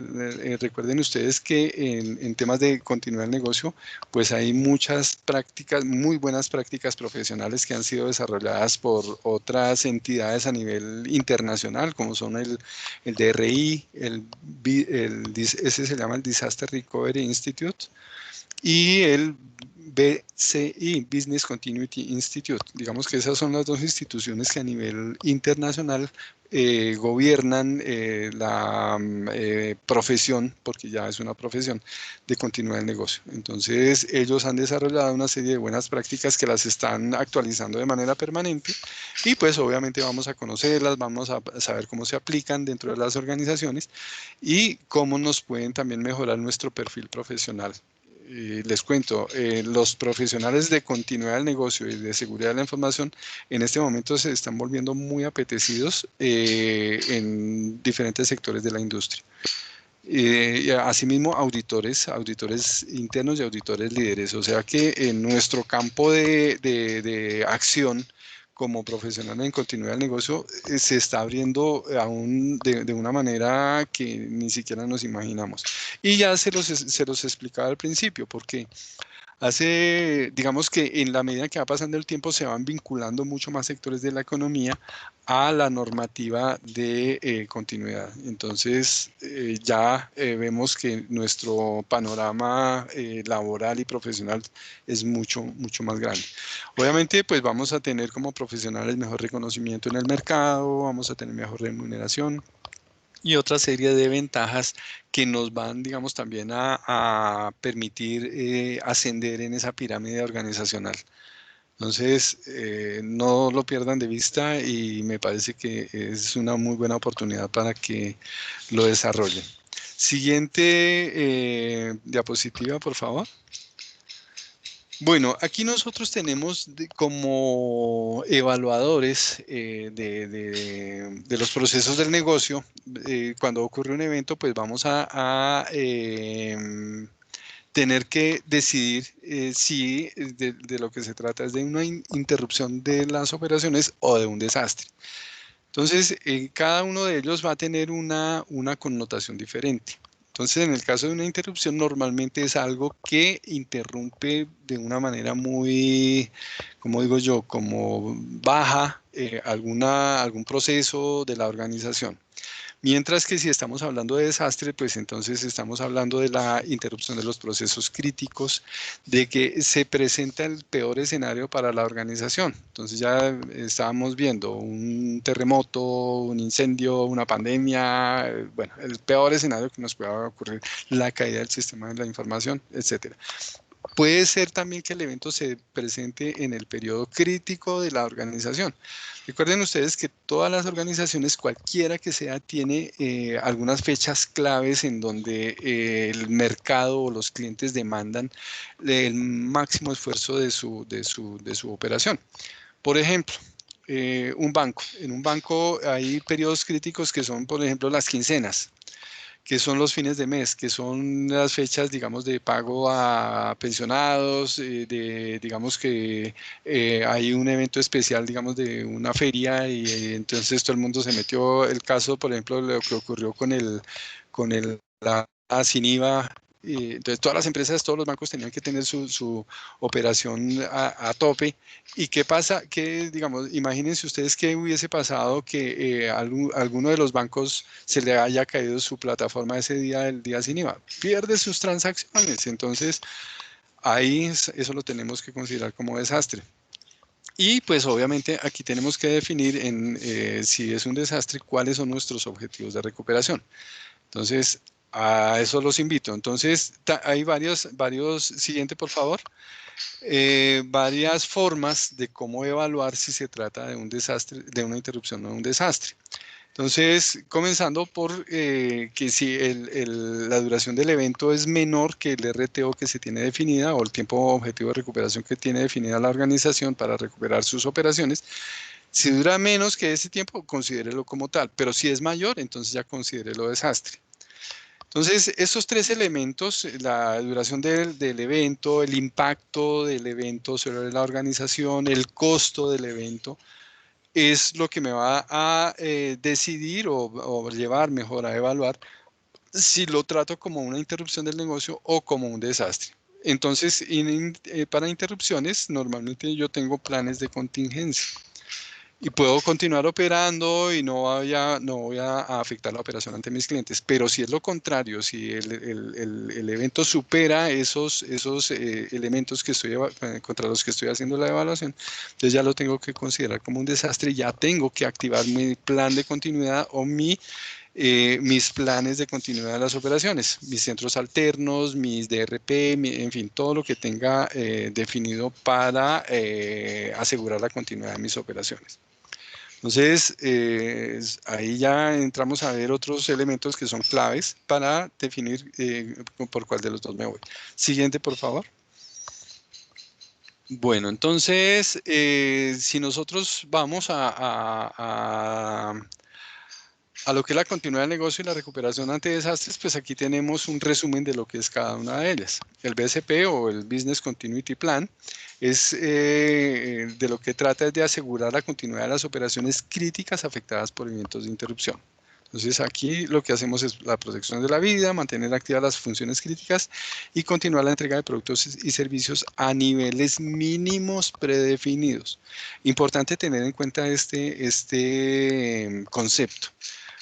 recuerden ustedes que en temas de continuidad del negocio, pues hay muchas prácticas, muy buenas prácticas profesionales que han sido desarrolladas por otras entidades a nivel internacional, como son el DRI, ese se llama el Disaster Recovery Institute, y el BCI, Business Continuity Institute. Digamos que esas son las dos instituciones que a nivel internacional gobiernan la profesión, porque ya es una profesión, de continuidad del negocio. Entonces, ellos han desarrollado una serie de buenas prácticas que las están actualizando de manera permanente y pues obviamente vamos a conocerlas, vamos a saber cómo se aplican dentro de las organizaciones y cómo nos pueden también mejorar nuestro perfil profesional. Les cuento, los profesionales de continuidad del negocio y de seguridad de la información en este momento se están volviendo muy apetecidos en diferentes sectores de la industria. Asimismo, auditores internos y auditores líderes. O sea que en nuestro campo de acción como profesional en continuidad del negocio se está abriendo aún de una manera que ni siquiera nos imaginamos. Y ya se los explicaba al principio, porque digamos que en la medida que va pasando el tiempo se van vinculando mucho más sectores de la economía a la normativa de continuidad. Entonces ya vemos que nuestro panorama laboral y profesional es mucho más grande. Obviamente pues vamos a tener como profesionales mejor reconocimiento en el mercado, vamos a tener mejor remuneración y otra serie de ventajas que nos van, digamos, también a permitir ascender en esa pirámide organizacional. Entonces, no lo pierdan de vista y me parece que es una muy buena oportunidad para que lo desarrollen. Siguiente diapositiva, por favor. Bueno, aquí nosotros tenemos como evaluadores de los procesos del negocio. Cuando ocurre un evento, pues vamos a tener que decidir si de lo que se trata es de una interrupción de las operaciones o de un desastre. Entonces, cada uno de ellos va a tener una connotación diferente. Entonces, en el caso de una interrupción, normalmente es algo que interrumpe de una manera muy, como digo yo, como baja algún proceso de la organización. Mientras que si estamos hablando de desastre, pues entonces estamos hablando de la interrupción de los procesos críticos, de que se presenta el peor escenario para la organización. Entonces ya estábamos viendo un terremoto, un incendio, una pandemia, bueno, el peor escenario que nos pueda ocurrir, la caída del sistema de la información, etcétera. Puede ser también que el evento se presente en el periodo crítico de la organización. Recuerden ustedes que todas las organizaciones, cualquiera que sea, tiene algunas fechas claves en donde el mercado o los clientes demandan el máximo esfuerzo de su operación. Por ejemplo, un banco. En un banco hay periodos críticos que son, por ejemplo, las quincenas, que son los fines de mes, que son las fechas, digamos, de pago a pensionados, digamos que hay un evento especial, digamos, de una feria y entonces todo el mundo se metió. El caso, por ejemplo, lo que ocurrió con la sin IVA entonces todas las empresas, todos los bancos tenían que tener su operación a tope. ¿Y qué pasa? Que, digamos, imagínense ustedes qué hubiese pasado que alguno de los bancos se le haya caído su plataforma ese día, el día sin IVA. Pierde sus transacciones. Entonces, ahí eso lo tenemos que considerar como desastre. Y pues obviamente aquí tenemos que definir si es un desastre, cuáles son nuestros objetivos de recuperación. Entonces, a eso los invito. Entonces, hay siguiente por favor, varias formas de cómo evaluar si se trata de un desastre, de una interrupción o de un desastre. Entonces, comenzando por que si la duración del evento es menor que el RTO que se tiene definida o el tiempo objetivo de recuperación que tiene definida la organización para recuperar sus operaciones. Si dura menos que ese tiempo, considérelo como tal, pero si es mayor, entonces ya considérelo desastre. Entonces, esos tres elementos, la duración del evento, el impacto del evento sobre la organización, el costo del evento, es lo que me va a decidir o llevar mejor a evaluar si lo trato como una interrupción del negocio o como un desastre. Entonces, para interrupciones, normalmente yo tengo planes de contingencia. Y puedo continuar operando y no voy a afectar la operación ante mis clientes. Pero si es lo contrario, si el evento supera esos elementos contra los que estoy haciendo la evaluación, entonces ya lo tengo que considerar como un desastre y ya tengo que activar mi plan de continuidad o mis planes de continuidad de las operaciones, mis centros alternos, mis DRP, en fin, todo lo que tenga definido para asegurar la continuidad de mis operaciones. Entonces, ahí ya entramos a ver otros elementos que son claves para definir por cuál de los dos me voy. Siguiente, por favor. Bueno, entonces, si nosotros vamos a lo que es la continuidad del negocio y la recuperación ante desastres, pues aquí tenemos un resumen de lo que es cada una de ellas. El BCP o el Business Continuity Plan es de lo que trata es de asegurar la continuidad de las operaciones críticas afectadas por eventos de interrupción. Entonces aquí lo que hacemos es la protección de la vida, mantener activas las funciones críticas y continuar la entrega de productos y servicios a niveles mínimos predefinidos. Importante tener en cuenta este concepto.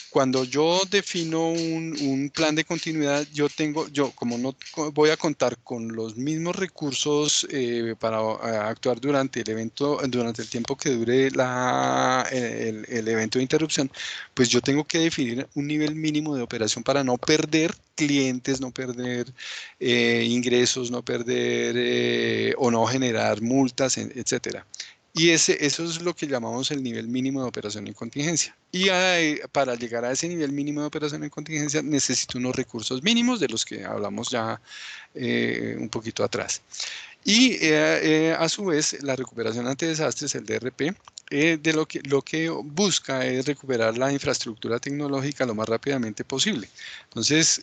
Cuando yo defino un plan de continuidad, como no voy a contar con los mismos recursos para actuar durante el tiempo que dure el evento de interrupción, pues yo tengo que definir un nivel mínimo de operación para no perder clientes, no perder ingresos, no perder o no generar multas, etcétera. Y eso es lo que llamamos el nivel mínimo de operación en contingencia. Y para llegar a ese nivel mínimo de operación en contingencia necesito unos recursos mínimos de los que hablamos ya un poquito atrás. Y a su vez la recuperación ante desastres, el DRP, lo que busca es recuperar la infraestructura tecnológica lo más rápidamente posible. Entonces,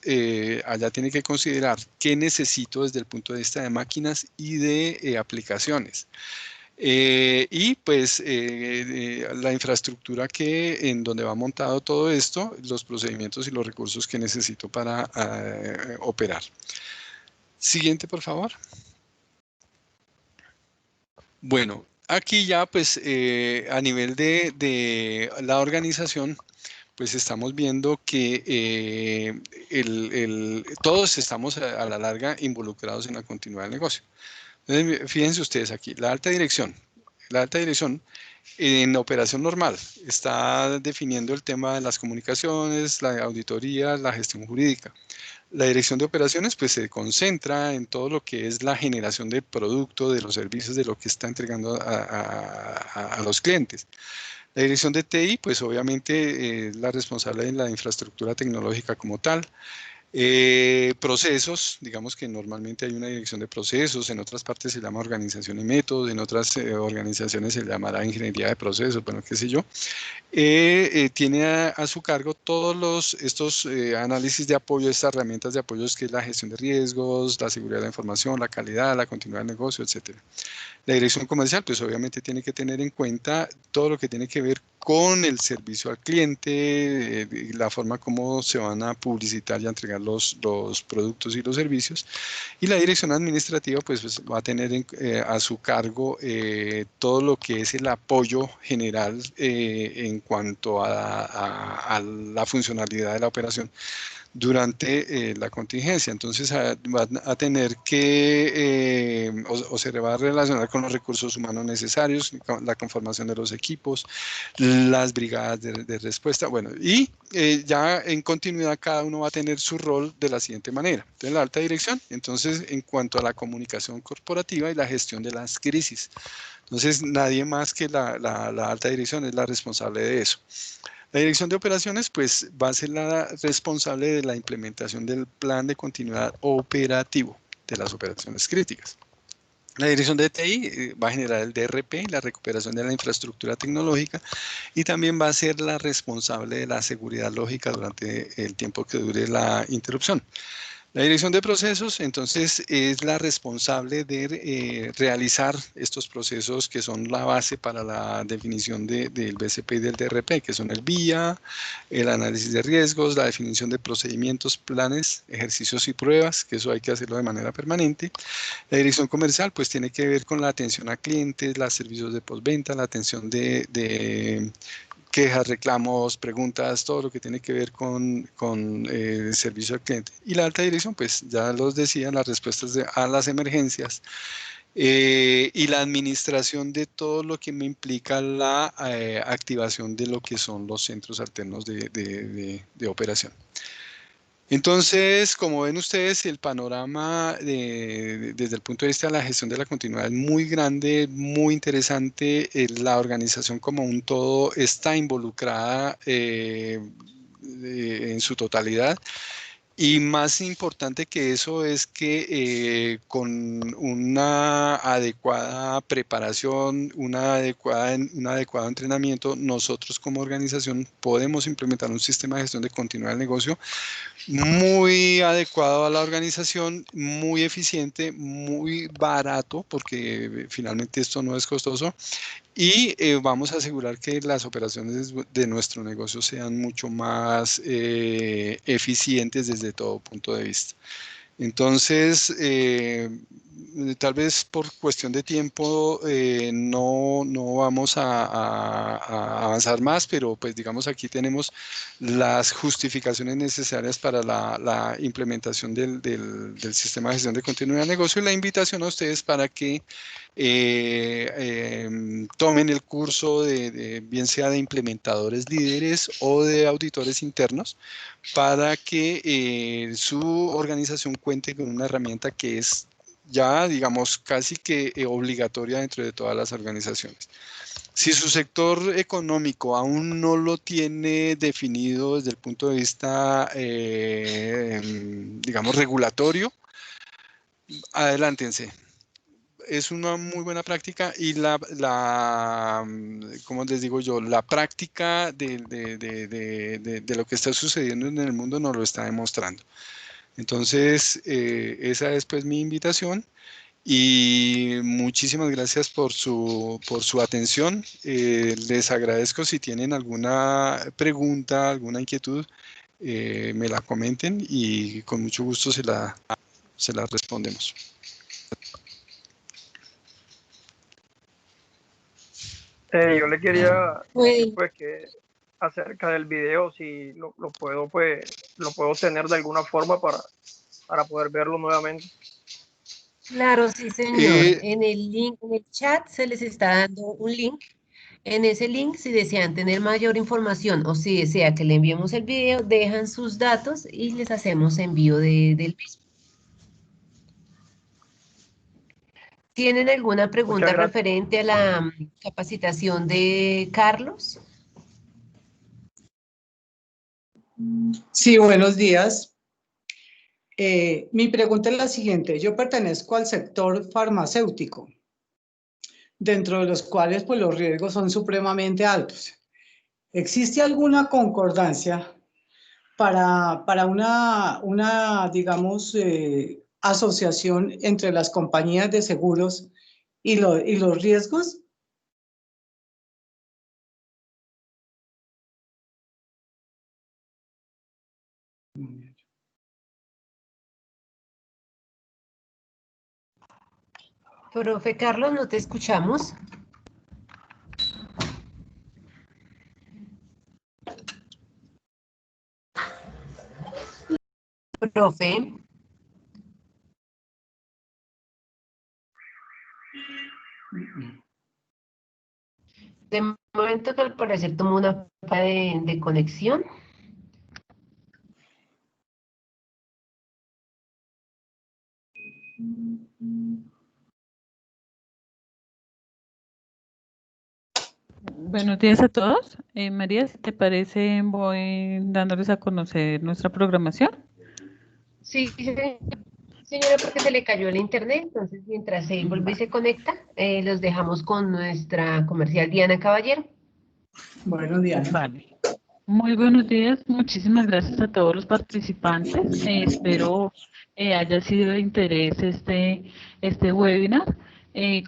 allá tiene que considerar qué necesito desde el punto de vista de máquinas y de aplicaciones. Y pues la infraestructura en donde va montado todo esto, los procedimientos y los recursos que necesito para operar. Siguiente, por favor. Bueno, aquí ya pues a nivel de la organización, pues estamos viendo que todos estamos a la larga involucrados en la continuidad del negocio. Entonces, fíjense ustedes aquí, la alta dirección en operación normal está definiendo el tema de las comunicaciones, la auditoría, la gestión jurídica. La dirección de operaciones pues se concentra en todo lo que es la generación de producto, de los servicios, de lo que está entregando a los clientes. La dirección de TI pues obviamente es la responsable de la infraestructura tecnológica como tal. Procesos, digamos que normalmente hay una dirección de procesos, en otras partes se llama organización y métodos, en otras organizaciones se llamará ingeniería de procesos, bueno, qué sé yo. Tiene a su cargo todos estos análisis de apoyo, estas herramientas de apoyo que es la gestión de riesgos, la seguridad de la información, la calidad, la continuidad del negocio, etc. La dirección comercial, pues obviamente tiene que tener en cuenta todo lo que tiene que ver con el servicio al cliente, la forma como se van a publicitar y a entregar los productos y los servicios. Y la dirección administrativa pues va a tener a su cargo todo lo que es el apoyo general en cuanto a la funcionalidad de la operación durante la contingencia. Entonces van a tener que, o se va a relacionar con los recursos humanos necesarios, con la conformación de los equipos, las brigadas de respuesta, bueno, y ya en continuidad cada uno va a tener su rol de la siguiente manera. Entonces la alta dirección, entonces en cuanto a la comunicación corporativa y la gestión de las crisis. Entonces nadie más que la alta dirección es la responsable de eso. La dirección de operaciones, pues, va a ser la responsable de la implementación del plan de continuidad operativo de las operaciones críticas. La dirección de TI va a generar el DRP, la recuperación de la infraestructura tecnológica, y también va a ser la responsable de la seguridad lógica durante el tiempo que dure la interrupción. La dirección de procesos, entonces, es la responsable de realizar estos procesos que son la base para la definición del BCP y del DRP, que son el VIA, el análisis de riesgos, la definición de procedimientos, planes, ejercicios y pruebas, que eso hay que hacerlo de manera permanente. La dirección comercial, pues, tiene que ver con la atención a clientes, los servicios de postventa, la atención de quejas, reclamos, preguntas, todo lo que tiene que ver con servicio al cliente. Y la alta dirección, pues ya los decía, las respuestas a las emergencias y la administración de todo lo que me implica la activación de lo que son los centros alternos de operación. Entonces, como ven ustedes, el panorama desde el punto de vista de la gestión de la continuidad es muy grande, muy interesante. La organización como un todo está involucrada en su totalidad. Y más importante que eso es que con una adecuada preparación, un adecuado entrenamiento, nosotros como organización podemos implementar un sistema de gestión de continuidad del negocio muy adecuado a la organización, muy eficiente, muy barato, porque finalmente esto no es costoso, y vamos a asegurar que las operaciones de nuestro negocio sean mucho más eficientes desde todo punto de vista. Entonces, tal vez por cuestión de tiempo no vamos a avanzar más, pero pues digamos aquí tenemos las justificaciones necesarias para la implementación del sistema de gestión de continuidad de negocio y la invitación a ustedes para que tomen el curso bien sea de implementadores líderes o de auditores internos para que su organización cuente con una herramienta que es ya, digamos, casi que obligatoria dentro de todas las organizaciones. Si su sector económico aún no lo tiene definido desde el punto de vista, digamos, regulatorio, adelántense. Es una muy buena práctica y como les digo yo, la práctica de lo que está sucediendo en el mundo nos lo está demostrando. Entonces, esa es pues mi invitación y muchísimas gracias por su atención. Les agradezco si tienen alguna pregunta, alguna inquietud, me la comenten y con mucho gusto se la respondemos. Yo le quería decir pues que acerca del video, si lo puedo tener de alguna forma para poder verlo nuevamente. Claro, sí, señor. En el link, en el chat se les está dando un link. En ese link, si desean tener mayor información o si desea que le enviemos el video, dejan sus datos y les hacemos envío del mismo. ¿Tienen alguna pregunta referente a la capacitación de Carlos? Sí, buenos días. Mi pregunta es la siguiente. Yo pertenezco al sector farmacéutico, dentro de los cuales pues, los riesgos son supremamente altos. ¿Existe alguna concordancia para una digamos, asociación entre las compañías de seguros y los riesgos? Profe Carlos, no te escuchamos. Profe. De momento que al parecer tomó una falta de conexión. Buenos días a todos. María, si te parece, voy dándoles a conocer nuestra programación. Sí, señora, porque se le cayó el internet, entonces mientras se vuelve y se conecta, los dejamos con nuestra comercial Diana Caballero. Buenos días. Vale. Muy buenos días, muchísimas gracias a todos los participantes. Espero haya sido de interés este webinar.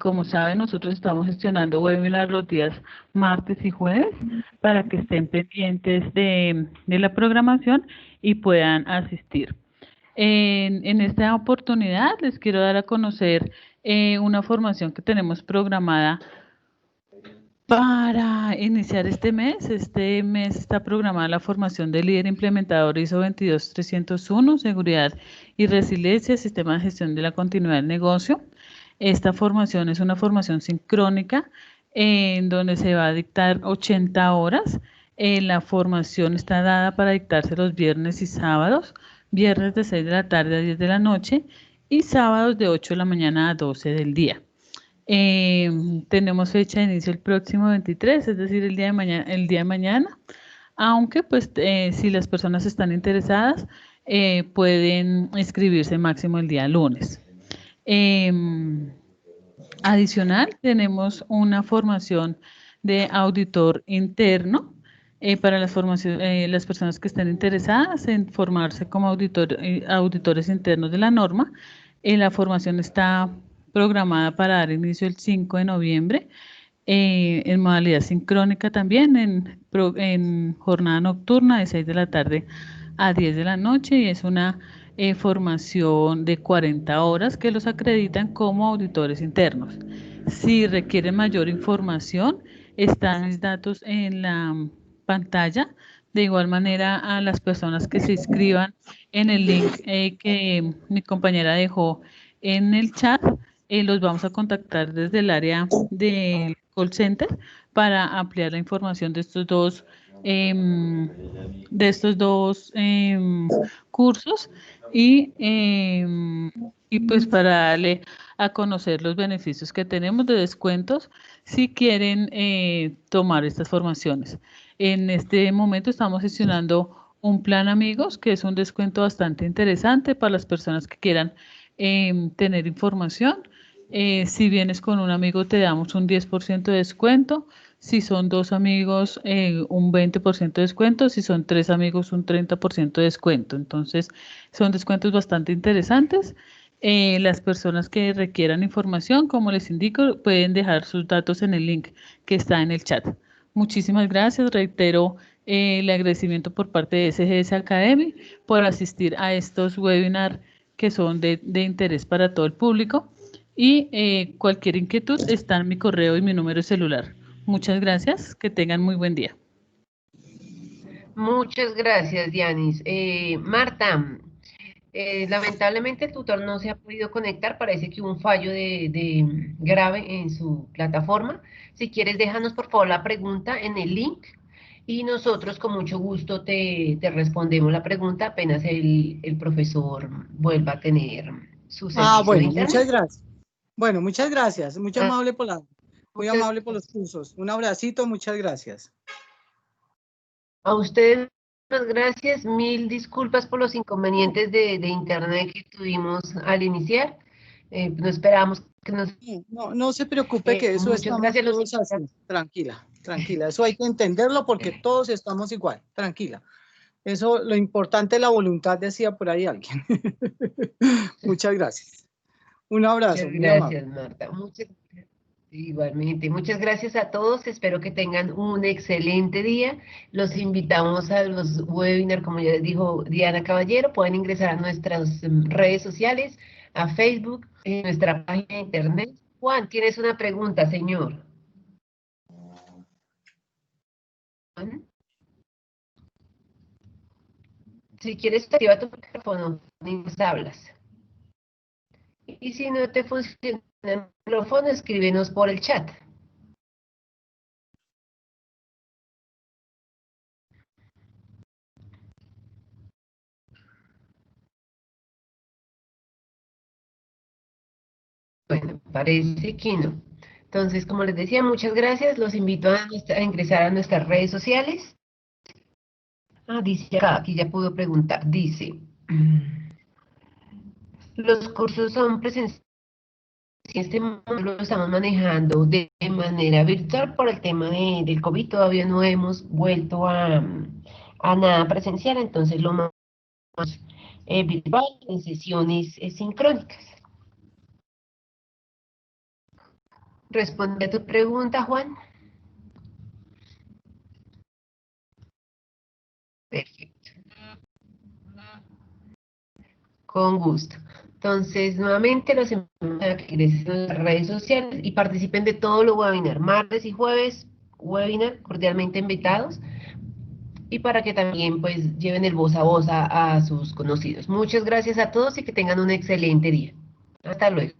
Como saben, nosotros estamos gestionando webinars los días martes y jueves para que estén pendientes de la programación y puedan asistir. En esta oportunidad les quiero dar a conocer una formación que tenemos programada para iniciar este mes. Este mes está programada la formación de líder implementador ISO 22301, seguridad y resiliencia, sistema de gestión de la continuidad del negocio. Esta formación es una formación sincrónica en donde se va a dictar 80 horas. La formación está dada para dictarse los viernes y sábados, viernes de 6 de la tarde a 10 de la noche y sábados de 8 de la mañana a 12 del día. Tenemos fecha de inicio el próximo 23, es decir, el día de mañana, aunque pues si las personas están interesadas pueden inscribirse máximo el día lunes. Adicional, tenemos una formación de auditor interno para las personas que estén interesadas en formarse como auditores internos de la norma. La formación está programada para dar inicio el 5 de noviembre, en modalidad sincrónica también, en jornada nocturna de 6 de la tarde a 10 de la noche, y es una formación de 40 horas que los acreditan como auditores internos. Si requieren mayor información, están mis datos en la pantalla. De igual manera, a las personas que se inscriban en el link que mi compañera dejó en el chat, los vamos a contactar desde el área del call center para ampliar la información de estos dos cursos y pues para darle a conocer los beneficios que tenemos de descuentos si quieren tomar estas formaciones. En este momento estamos gestionando un plan amigos, que es un descuento bastante interesante para las personas que quieran tener información. Si vienes con un amigo te damos un 10% de descuento. Si son 2 amigos, un 20% de descuento. Si son 3 amigos, un 30% de descuento. Entonces, son descuentos bastante interesantes. Las personas que requieran información, como les indico, pueden dejar sus datos en el link que está en el chat. Muchísimas gracias. Reitero el agradecimiento por parte de SGS Academy por asistir a estos webinars que son de interés para todo el público. Y cualquier inquietud está en mi correo y mi número de celular. Muchas gracias, que tengan muy buen día. Muchas gracias, Dianis. Marta, lamentablemente el tutor no se ha podido conectar, parece que hubo un fallo de grave en su plataforma. Si quieres, déjanos por favor la pregunta en el link y nosotros con mucho gusto te respondemos la pregunta apenas el profesor vuelva a tener su servicio. Bueno, muchas gracias. Bueno, muchas gracias. Muy amable por los cursos. Un abracito, muchas gracias. A ustedes, muchas gracias. Mil disculpas por los inconvenientes de internet que tuvimos al iniciar. No esperábamos que nos... No se preocupe, que eso estamos todos así. Tranquila. Eso hay que entenderlo porque todos estamos igual. Tranquila. Eso, lo importante es la voluntad, decía por ahí alguien. Muchas gracias. Un abrazo. Muchas gracias, Marta. Igualmente, muchas gracias a todos. Espero que tengan un excelente día. Los invitamos a los webinars, como ya les dijo Diana Caballero. Pueden ingresar a nuestras redes sociales, a Facebook, en nuestra página de internet, Juan, tienes una pregunta, señor. Juan. Si quieres, activa tu micrófono y nos hablas. Y si no te funciona el micrófono, escríbenos por el chat. Bueno, parece que no. Entonces, como les decía, muchas gracias. Los invito a ingresar a nuestras redes sociales. Dice acá, aquí ya puedo preguntar. Dice, los cursos son presenciales. Si este momento lo estamos manejando de manera virtual por el tema del COVID, todavía no hemos vuelto a nada presencial, entonces lo más virtual en sesiones sincrónicas. ¿Responde a tu pregunta, Juan? Perfecto. Con gusto. Entonces, nuevamente los invito a que ingresen a las redes sociales y participen de todos los webinars, martes y jueves, webinar cordialmente invitados, y para que también pues lleven el voz a voz a sus conocidos. Muchas gracias a todos y que tengan un excelente día. Hasta luego.